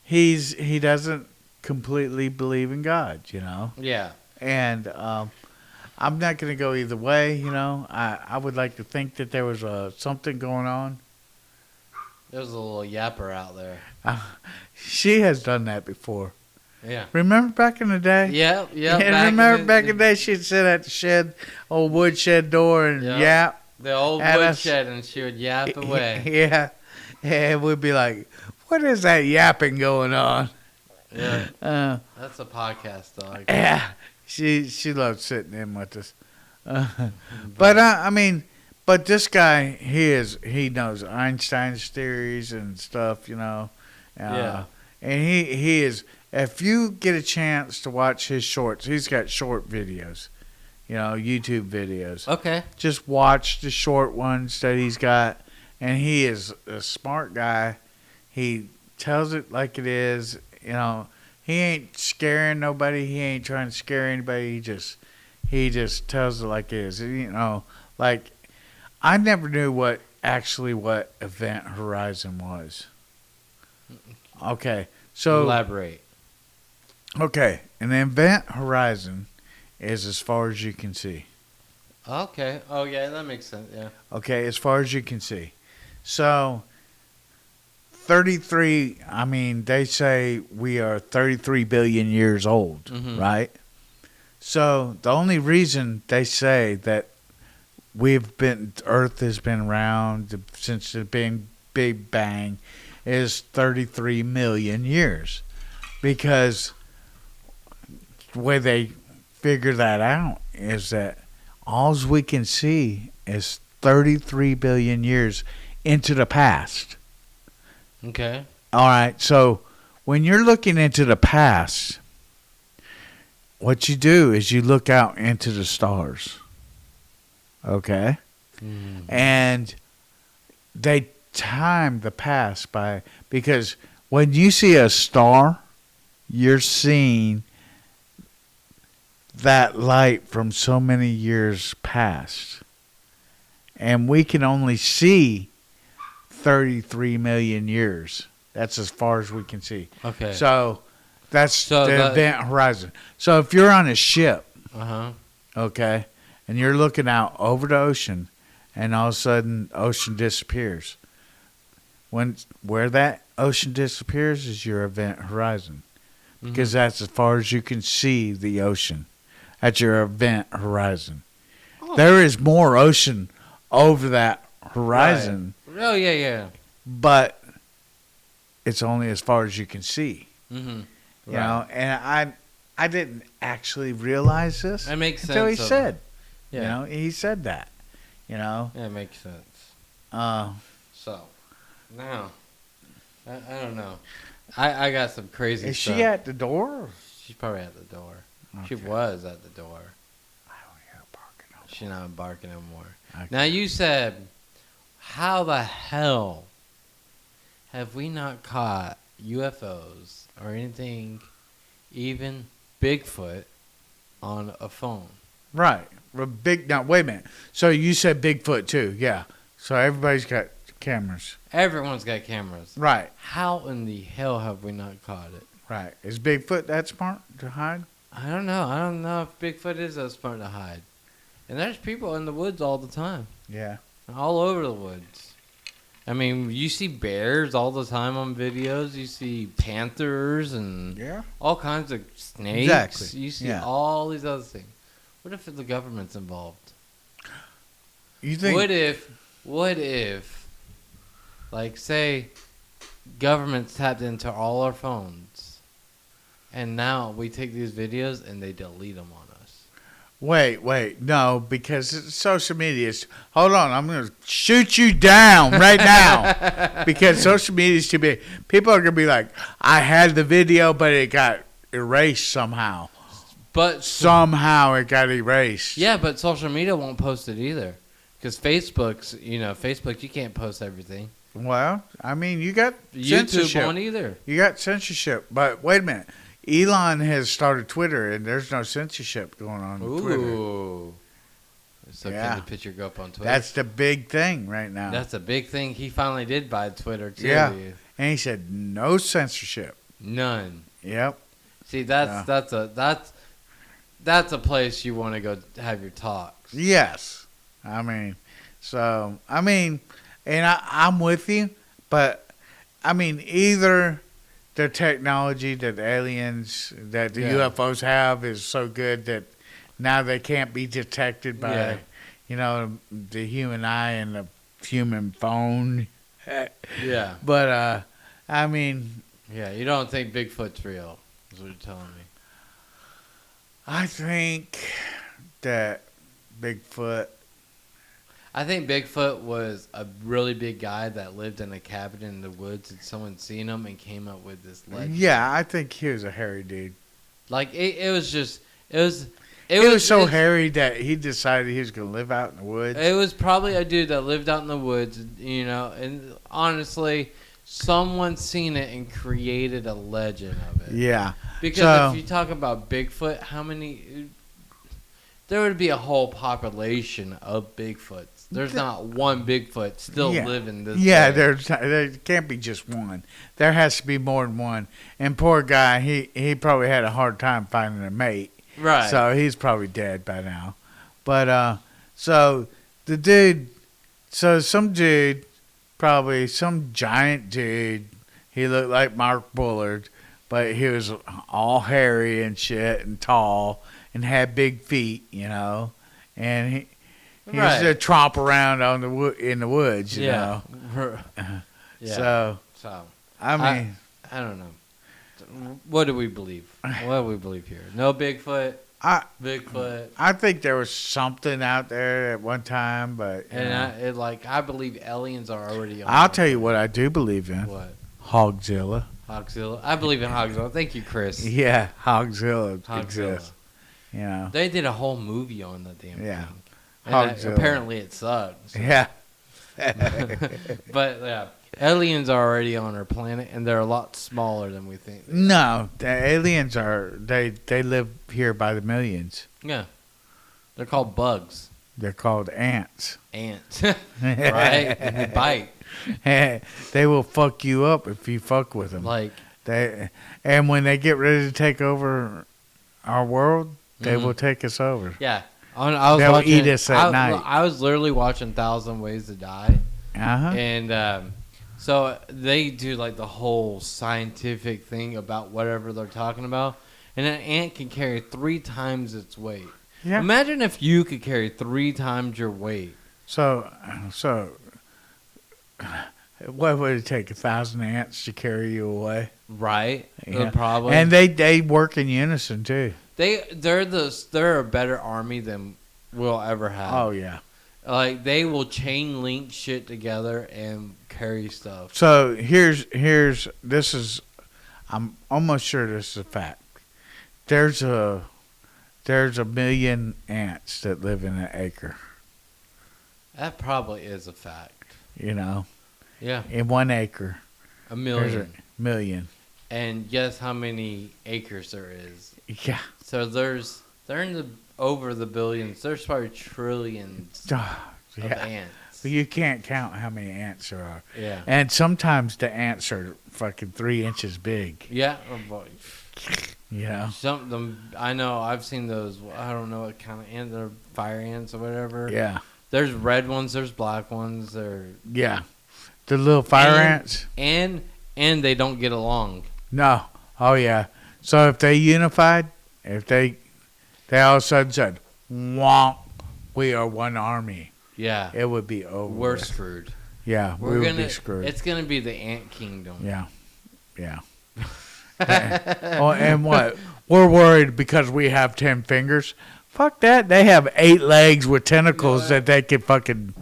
he doesn't completely believe in God, Yeah. and I'm not going to go either way, I would like to think that there was something going on, There's a little yapper out there. She has done that before. Yeah. Remember back in the day? Yep. Yeah, remember back in the day she'd sit at the shed, old wood shed door and yap. The old woodshed, and she would yap away. Yeah. And we'd be like, what is that yapping going on? Yeah. That's a podcast, dog. Yeah. She loves sitting in with us. But, I mean, but this guy, he knows Einstein's theories and stuff, you know. Yeah. And he is, if you get a chance to watch his shorts, he's got short videos, you know, YouTube videos. Okay. Just watch the short ones that he's got. And he is a smart guy. He tells it like it is. You know, he ain't scaring nobody. He ain't trying to scare anybody. He just tells it like it is. You know, like I never knew what Event Horizon was. Okay, so elaborate. Okay, an Event Horizon is as far as you can see. Okay. Oh yeah, that makes sense. Yeah. Okay, as far as you can see. So 33, I mean, they say we are 33 billion years old, right? So the only reason they say that Earth has been around since the Big Bang is 33 million years. Because the way they figure that out is that all we can see is 33 billion years into the past. Okay. All right. So when you're looking into the past, what you do is you look out into the stars. Okay? And they time the past because when you see a star, you're seeing that light from so many years past. And we can only see 33 million years. That's as far as we can see. Okay. So that's the Event Horizon. So if you're on a ship, okay, and you're looking out over the ocean, and all of a sudden ocean disappears. Where that ocean disappears is your Event Horizon. Because that's as far as you can see the ocean. At your Event Horizon. Oh. There is more ocean over that horizon. Right. Oh, yeah. But it's only as far as you can see. Mm-hmm. You know, and I didn't actually realize this. That makes sense. Until he said. Yeah. You know, he said that. You know. Yeah, it makes sense. So, now, I don't know. I got some crazy Is stuff. she at the door? She's probably at the door. Okay. She was at the door. I don't hear her barking no more. She's not barking anymore. Okay. Now, you said, how the hell have we not caught UFOs or anything, even Bigfoot, on a phone? Right. Now, wait a minute. So you said Bigfoot too. Yeah. So everybody's got cameras. Everyone's got cameras. Right. How in the hell have we not caught it? Right. Is Bigfoot that smart to hide? I don't know. I don't know if Bigfoot is that smart to hide. And there's people in the woods all the time. Yeah. All over the woods. I mean, you see bears all the time on videos. You see panthers and all kinds of snakes. Exactly. You see all these other things. What if the government's involved? You think? What if, like, say, government's tapped into all our phones, and now we take these videos and they delete them on us? Wait, no, because social media is... Hold on, I'm going to shoot you down right now. Because social media is too big. People are going to be like, I had the video, but it got erased somehow. But somehow it got erased. Yeah, but social media won't post it either. Because Facebook, you can't post everything. Well, I mean, you got YouTube censorship. won't either. You got censorship. But wait a minute. Elon has started Twitter, and there's no censorship going on Twitter. Ooh. So can the picture go up on Twitter? That's the big thing right now. That's a big thing. He finally did buy Twitter, too. Yeah. And he said no censorship. None. Yep. See, that's a place you want to go have your talks. Yes. And I'm with you, but But I mean, either the technology that aliens, that the UFOs have, is so good that now they can't be detected by, the human eye and the human phone. Yeah. But I mean, Yeah, you don't think Bigfoot's real, is what you're telling me. I think that Bigfoot. I think Bigfoot was a really big guy that lived in a cabin in the woods, and someone seen him and came up with this legend. Yeah, I think he was a hairy dude. Like it was just it was so hairy that he decided he was going to live out in the woods. It was probably a dude that lived out in the woods, and honestly, someone seen it and created a legend of it. Yeah. Because if you talk about Bigfoot, there would be a whole population of Bigfoots. There's not one Bigfoot still living this Yeah, day. there can't be just one. There has to be more than one. And poor guy, he probably had a hard time finding a mate. Right. So he's probably dead by now. But so the dude, some dude, probably some giant dude, he looked like Mark Bullard, but he was all hairy and shit and tall and had big feet, and he used to tromp around in the woods, you know. Yeah. So I mean, I don't know. What do we believe? What do we believe here? No Bigfoot. Bigfoot. I think there was something out there at one time, but I believe aliens are already on. I'll tell you what I do believe in. What? Hogzilla. Hogzilla. I believe in Hogzilla. Thank you, Chris. Yeah, Hogzilla exists. They did a whole movie on the damn thing. Hogzilla. Apparently it sucks. Yeah. But yeah, aliens are already on our planet, and they're a lot smaller than we think. No, the aliens they live here by the millions. Yeah, they're called bugs. They're called ants. Ants, right? And they bite. They will fuck you up if you fuck with them. And when they get ready to take over our world, they will take us over. Yeah. They'll eat us at night. I was literally watching 1,000 Ways to Die. Uh-huh. And so they do like the whole scientific thing about whatever they're talking about. And an ant can carry 3 times its weight. Yeah. Imagine if you could carry 3 times your weight. So what would it take? 1,000 ants to carry you away? Right. Yeah. Probably. And they work in unison too. They're a better army than we'll ever have. Oh yeah. Like they will chain link shit together and carry stuff. So I'm almost sure this is a fact. There's a million ants that live in an acre. That probably is a fact. Yeah. In 1 acre. A million. Million. And guess how many acres there is? Yeah. So they're over the billions. There's probably trillions of ants. But you can't count how many ants there are. Yeah. And sometimes the ants are fucking 3 inches big. Yeah. Some of them, I know. I've seen those. I don't know what kind of ants. They're fire ants or whatever. Yeah. There's red ones. There's black ones. Yeah. The little fire ants. And they don't get along. No. Oh yeah. So if they unified, if they all of a sudden said, "Wonk, we are one army." Yeah. It would be over. We're screwed. Yeah, we would be screwed. It's gonna be the ant kingdom. Yeah. Yeah. And what? We're worried because we have 10 fingers. Fuck that. They have 8 legs with tentacles that they can fucking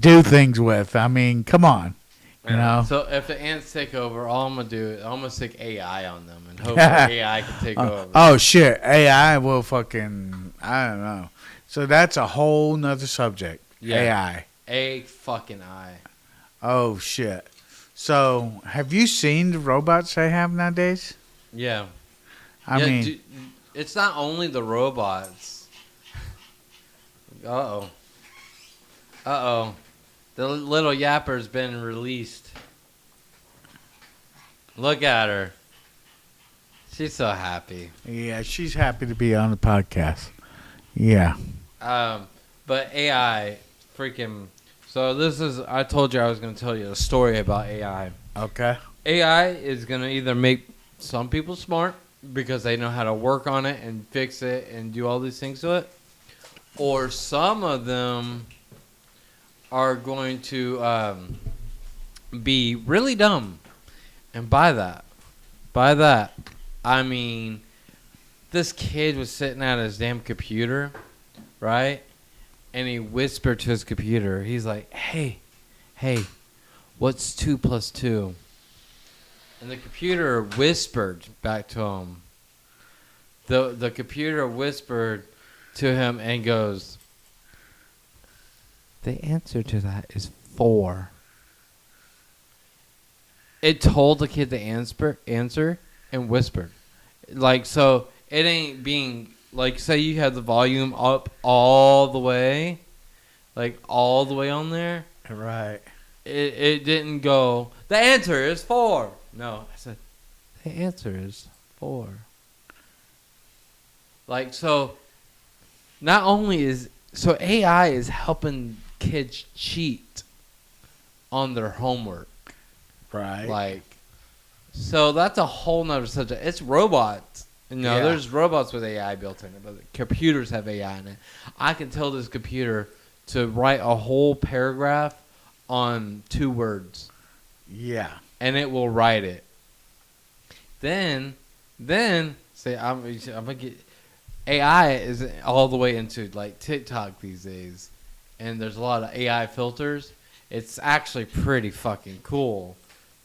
do things with. I mean, come on. So if the ants take over, all I'm gonna do is I'm gonna stick AI on them and hope AI can take over. Oh shit, AI will fucking I don't know. So that's a whole nother subject. Yeah. AI. Fucking I. Oh shit. So have you seen the robots they have nowadays? Yeah. I mean, it's not only the robots. Uh oh. The little yapper's been released. Look at her. She's so happy. Yeah, she's happy to be on the podcast. Yeah. But AI, freaking. So I told you I was going to tell you a story about AI. Okay. AI is going to either make some people smart because they know how to work on it and fix it and do all these things to it. Or some of them are going to be really dumb. And by that, I mean, this kid was sitting at his damn computer, right? And he whispered to his computer. He's like, hey, what's 2 + 2? And the computer whispered back to him. The computer whispered to him and goes, the answer to that is 4. It told the kid the answer and whispered. Like, so it ain't being, like, say you have the volume up all the way, like all the way on there. Right. It didn't go, the answer is 4. No, I said, the answer is 4. Like, so not only so AI is helping kids cheat on their homework. Right. Like, so that's a whole nother subject. It's robots. Yeah. There's robots with AI built in it, but computers have AI in it. I can tell this computer to write a whole paragraph on 2 words. Yeah. And it will write it. Then say I'm gonna get AI is all the way into like TikTok these days, and there's a lot of AI filters. It's actually pretty fucking cool.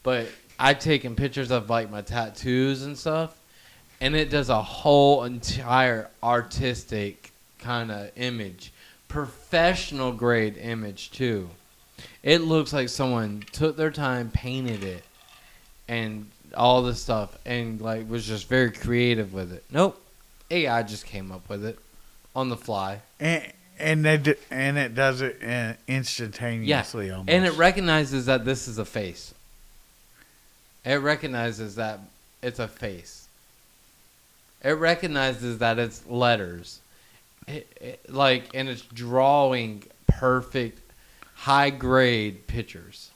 But I've taken pictures of like my tattoos and stuff, and it does a whole entire artistic kind of image, professional grade image too. It looks like someone took their time, painted it, and all this stuff, and like was just very creative with it. Nope, AI just came up with it on the fly. And it does it instantaneously. Yeah, almost. and it recognizes that this is a face. It recognizes that it's a face. It recognizes that it's letters. And it's drawing perfect, high-grade pictures.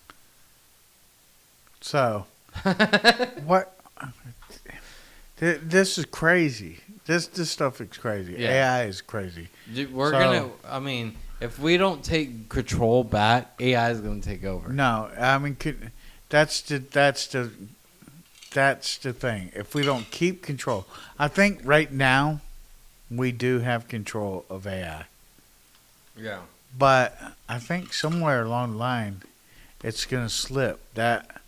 So, what? This is crazy. This stuff is crazy. Yeah. AI is crazy. If we don't take control back, AI is gonna take over. No, I mean, that's the thing. If we don't keep control, I think right now we do have control of AI. Yeah. But I think somewhere along the line, it's gonna slip. That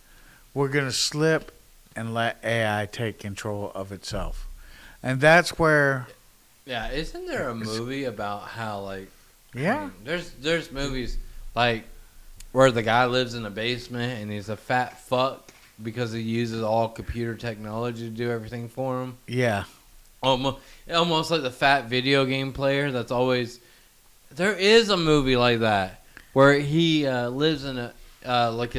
we're gonna slip and let AI take control of itself, and that's where. Yeah, isn't there a movie about how like? Yeah. There's movies like where the guy lives in a basement and he's a fat fuck because he uses all computer technology to do everything for him. Yeah. Almost like the fat video game player that's always. There is a movie like that where he lives in a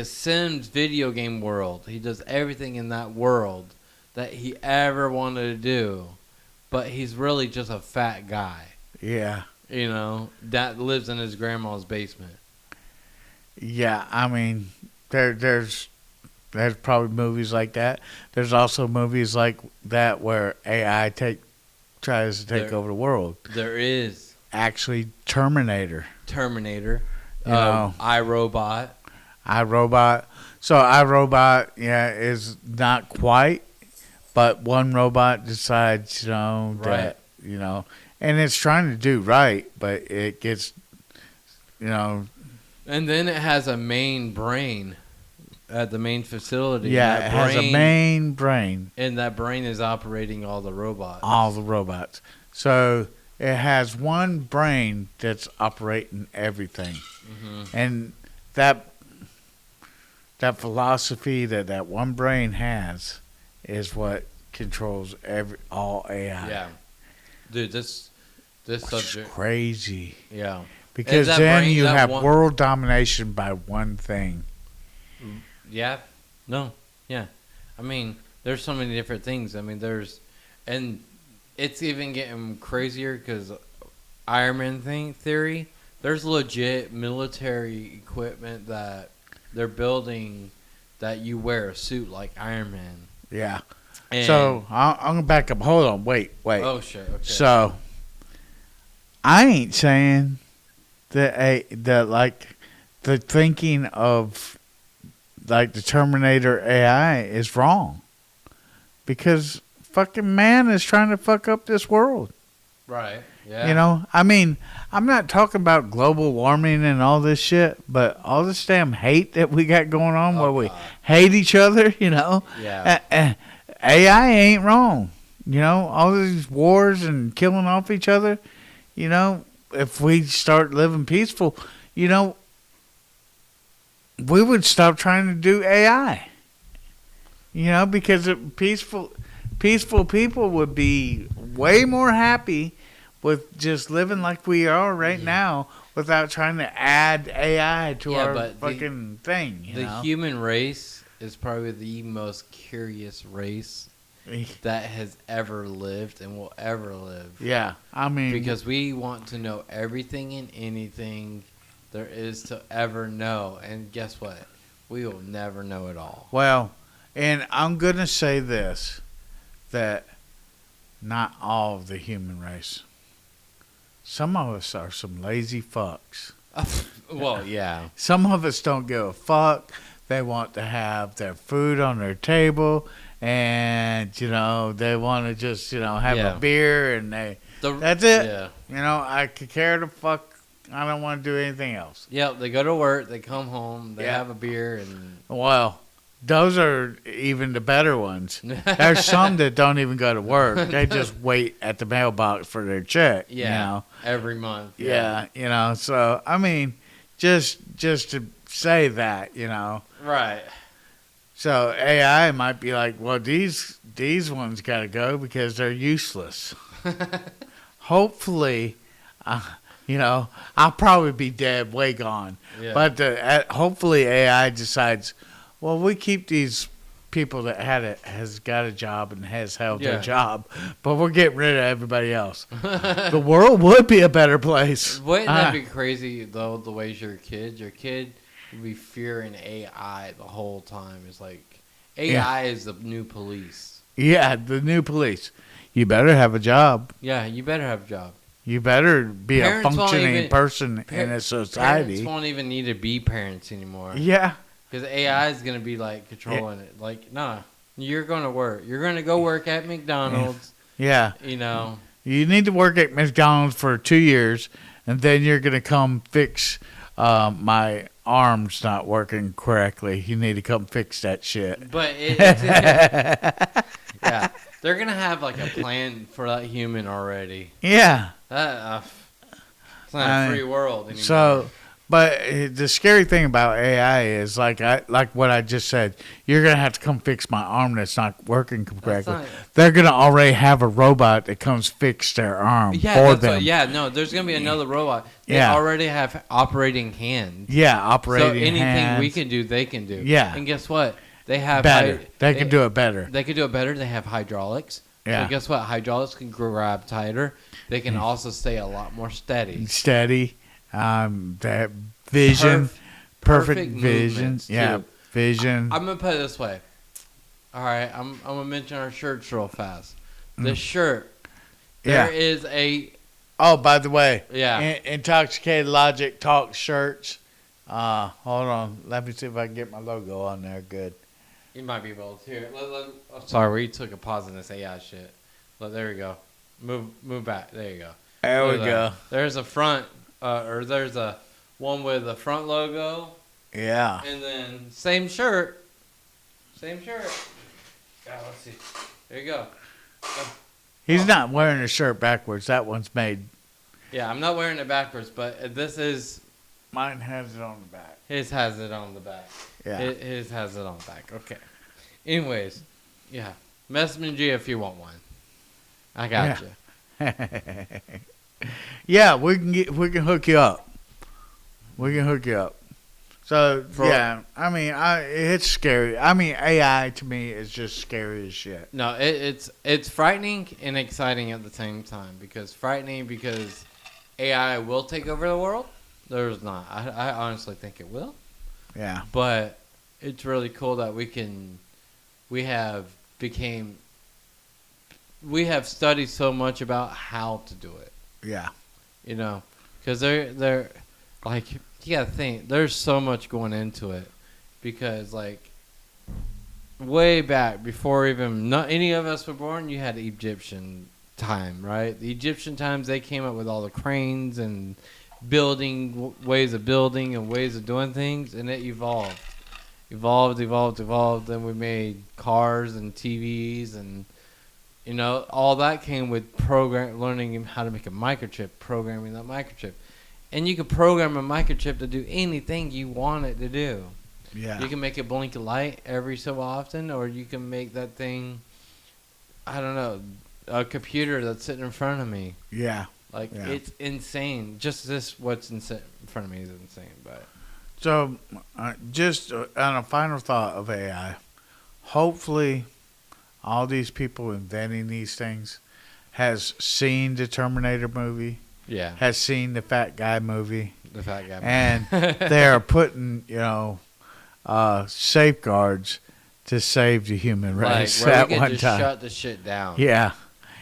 Sims video game world. He does everything in that world that he ever wanted to do, but he's really just a fat guy. Yeah. That lives in his grandma's basement. Yeah, I mean, there's probably movies like that. There's also movies like that where AI tries to take over the world. There is actually Terminator. iRobot. So iRobot, is not quite, but one robot decides, that and it's trying to do right, but it gets, And then it has a main brain at the main facility. Yeah, it has a main brain. And that brain is operating all the robots. So it has one brain that's operating everything. Mm-hmm. And that philosophy that one brain has is what controls all AI. Yeah. Dude, this subject is crazy. Yeah. Because then you have world domination by one thing. Yeah. No. Yeah. I mean, there's so many different things. I mean, and it's even getting crazier because Iron Man theory, There's legit military equipment that they're building that you wear a suit like Iron Man. Yeah. And So I'm gonna back up. Hold on. Wait. oh shit. Okay. So I ain't saying that like the thinking of like the Terminator AI is wrong, because fucking man is trying to fuck up this world. Right. Yeah. You know, I mean, I'm not talking about global warming and all this shit, but all this damn hate that we got going on where we hate each other, you know. Yeah. AI ain't wrong. You know, all these wars and killing off each other, you know, if we start living peaceful, you know, we would stop trying to do AI. You know, because peaceful people would be way more happy with just living like we are right now without trying to add AI to our fucking thing. You the know? human race is probably the most curious race that has ever lived and will ever live. Yeah, I mean, because we want to know everything and anything there is to ever know, and guess what? We will never know it all. Well, and I'm gonna say this, that not all of the human race. Some of us are some lazy fucks. Well, yeah. Some of us don't give a fuck. They want to have their food on their table, and you know they want to just have a beer, and that's it. Yeah. You know, I could care the fuck. I don't want to do anything else. Yep, they go to work, they come home, they have a beer, and well, those are even the better ones. There's some that don't even go to work. They just wait at the mailbox for their check. Yeah, you know? every month. Yeah, you know. So I mean, just to say that, you know. Right. So AI might be like, well, these ones got to go because they're useless. Hopefully, you know, I'll probably be dead, way gone. Yeah. But hopefully AI decides, well, we keep these people that has got a job and has held their job, but we're getting rid of everybody else. The world would be a better place. Wouldn't that be crazy, though, the way your kid would be fearing AI the whole time. It's like AI is the new police. Yeah, the new police. You better have a job. Yeah, you better have a job. You better be a functioning person in a society. Parents won't even need to be parents anymore. Yeah. Because AI is going to be, like, controlling it. Like, nah, you're going to work. You're going to go work at McDonald's. Yeah. You know. You need to work at McDonald's for 2 years, and then you're going to come fix my arm's not working correctly. You need to come fix that shit. But yeah. They're going to have, like, a plan for that human already. Yeah. It's not a free world anymore. So, but the scary thing about AI is, like what I just said, you're going to have to come fix my arm that's not working correctly. They're going to already have a robot that comes fix their arm for them. There's going to be another robot. They already have operating hands. Yeah, operating hands. So anything we can do, they can do. Yeah. And guess what? They have better. They can do it better. They can do it better. They have hydraulics. Yeah. So guess what? Hydraulics can grab tighter. They can also stay a lot more steady. Steady. That vision. Perfect vision. Yeah. Too. Vision. I'm going to put it this way. All right. I'm going to mention our shirts real fast. The shirt. There is a... Oh, by the way. Yeah. Intoxicated Logic Talk shirts. Hold on. Let me see if I can get my logo on there. Good. You might be able to hear it. Sorry, we took a pause in this AI shit. There we go. Move back. There you go. There we go. There's a front, or there's a one with the front logo. Yeah. And then same shirt. Same shirt. Let's see. There you go. He's not wearing a shirt backwards. That one's made. Yeah, I'm not wearing it backwards, but this is. Mine has it on the back. His has it on the back. Yeah. His has it on the back. Okay. Anyways, yeah. Message me if you want one. I got you. Yeah, we can hook you up. We can hook you up. So I mean, it's scary. I mean, AI to me is just scary as shit. No, it's frightening and exciting at the same time. Because frightening because AI will take over the world. There's not. I honestly think it will. Yeah. But it's really cool that we have studied so much about how to do it. Yeah. You know, because they're like, you gotta think. There's so much going into it, because like way back before even not any of us were born, you had Egyptian time, right? The Egyptian times, they came up with all the cranes and ways of building and ways of doing things, and it evolved. Then we made cars and TVs, and you know, all that came with learning how to make a microchip, programming that microchip. And you can program a microchip to do anything you want it to do. Yeah. You can make it blink a light every so often, or you can make that thing, I don't know, a computer that's sitting in front of me. Yeah. Like, it's insane. Just what's in front of me is insane. But so, just on a final thought of AI, hopefully all these people inventing these things has seen the Terminator movie, yeah, has seen the Fat Guy movie, and movie. they are putting, safeguards to save the human race where at we can one just time. shut the shit down. Yeah.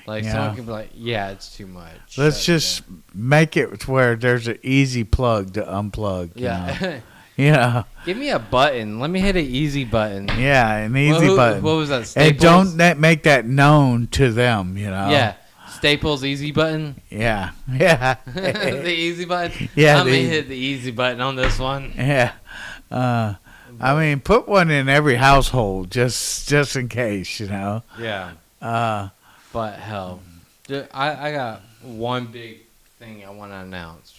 Like, Yeah. someone can be like, yeah, it's too much. Let's Shut it just make it to where there's an easy plug to unplug. down. Yeah. Give me a button. Let me hit an easy button. Yeah, an easy button. What was that? And Staples? don't make that known to them, Yeah. Staples easy button. Yeah. Yeah. The easy button. Yeah, I'm gonna the- hit the easy button on this one. Yeah. I mean, put one in every household just in case, Yeah. But hell, I got one big thing I want to announce.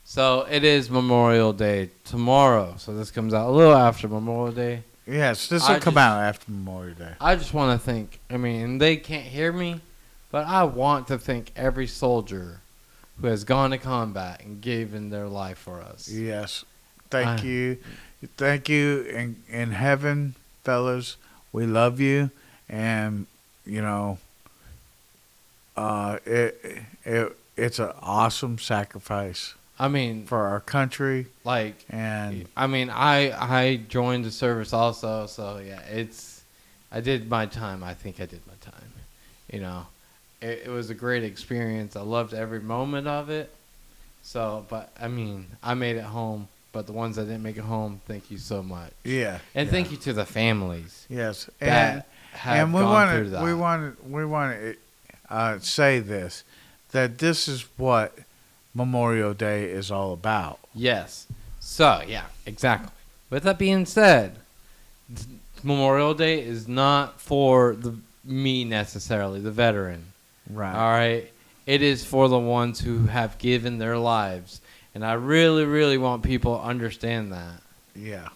So it is Memorial Day tomorrow. So this comes out a little after Memorial Day. Yes, this will come out after Memorial Day. I just want to thank, they can't hear me, but I want to thank every soldier who has gone to combat and given their life for us. Yes. Thank you. Thank you. In heaven, fellas, we love you. And, it's an awesome sacrifice. For our country. And I joined the service also, so yeah, I did my time. I think I did my time. It was a great experience. I loved every moment of it. So, but I made it home. But the ones that didn't make it home, thank you so much. Yeah. And thank you to the families. Yes. That have gone through that. We want to say this, that this is what Memorial Day is all about. Yes. So, yeah, exactly. With that being said, Memorial Day is not for me necessarily, the veteran. Right. All right? It is for the ones who have given their lives. And I really, really want people to understand that. Yeah.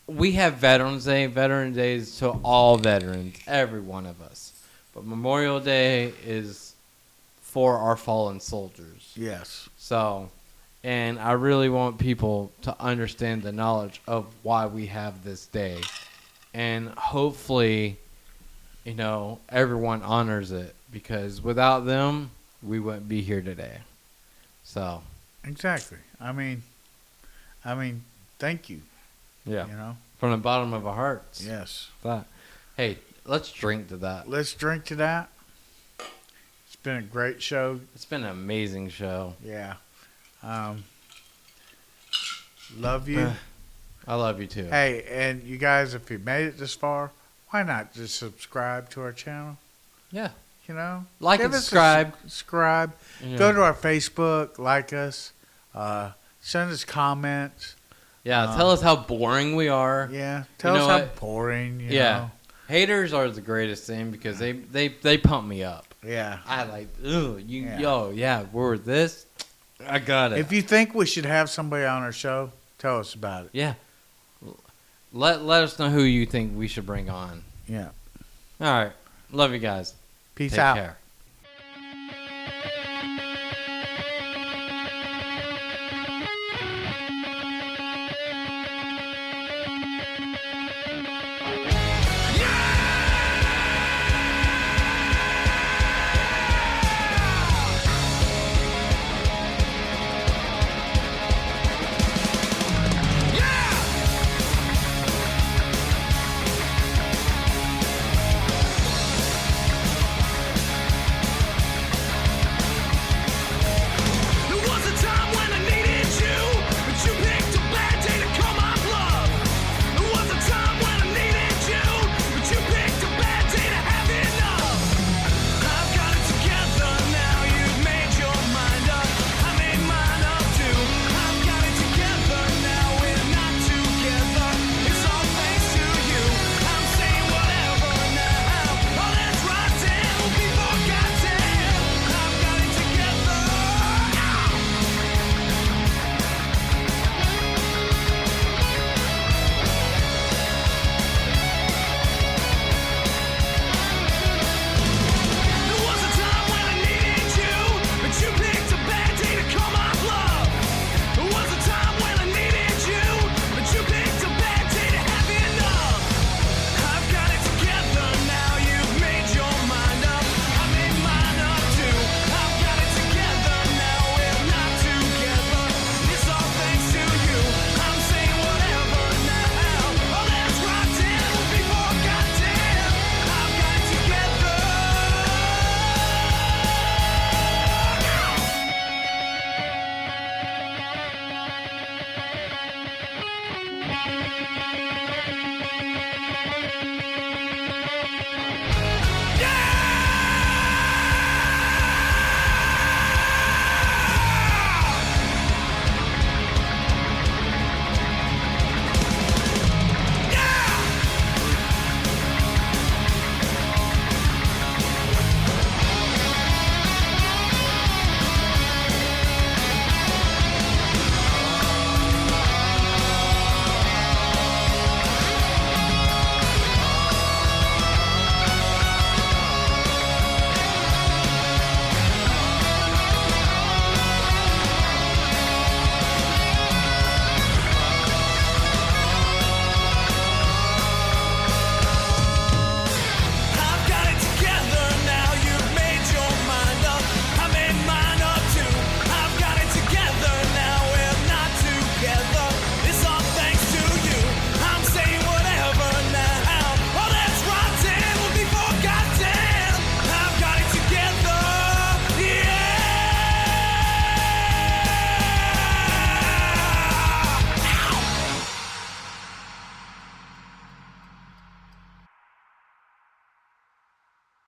We have Veterans Day. Veteran Day is to all veterans, every one of us. But Memorial Day is for our fallen soldiers. Yes. So, and I really want people to understand the knowledge of why we have this day. And hopefully, everyone honors it. Because without them, we wouldn't be here today. So. Exactly. Thank you. Yeah. From the bottom of our hearts. Yes. Hey, let's drink to that. Let's drink to that. It's been a great show. It's been an amazing show. Yeah. Love you. I love you too. Hey, and you guys, if you made it this far, why not just subscribe to our channel? Yeah. Like and subscribe. Subscribe. Yeah. Go to our Facebook, like us. Send us comments. Yeah, tell us how boring we are. Yeah, tell us how boring. You know. Haters are the greatest thing because they pump me up. Yeah, I like, we're this. I got it. If you think we should have somebody on our show, tell us about it. Yeah. Let us know who you think we should bring on. Yeah. All right. Love you guys. Peace out. Take care.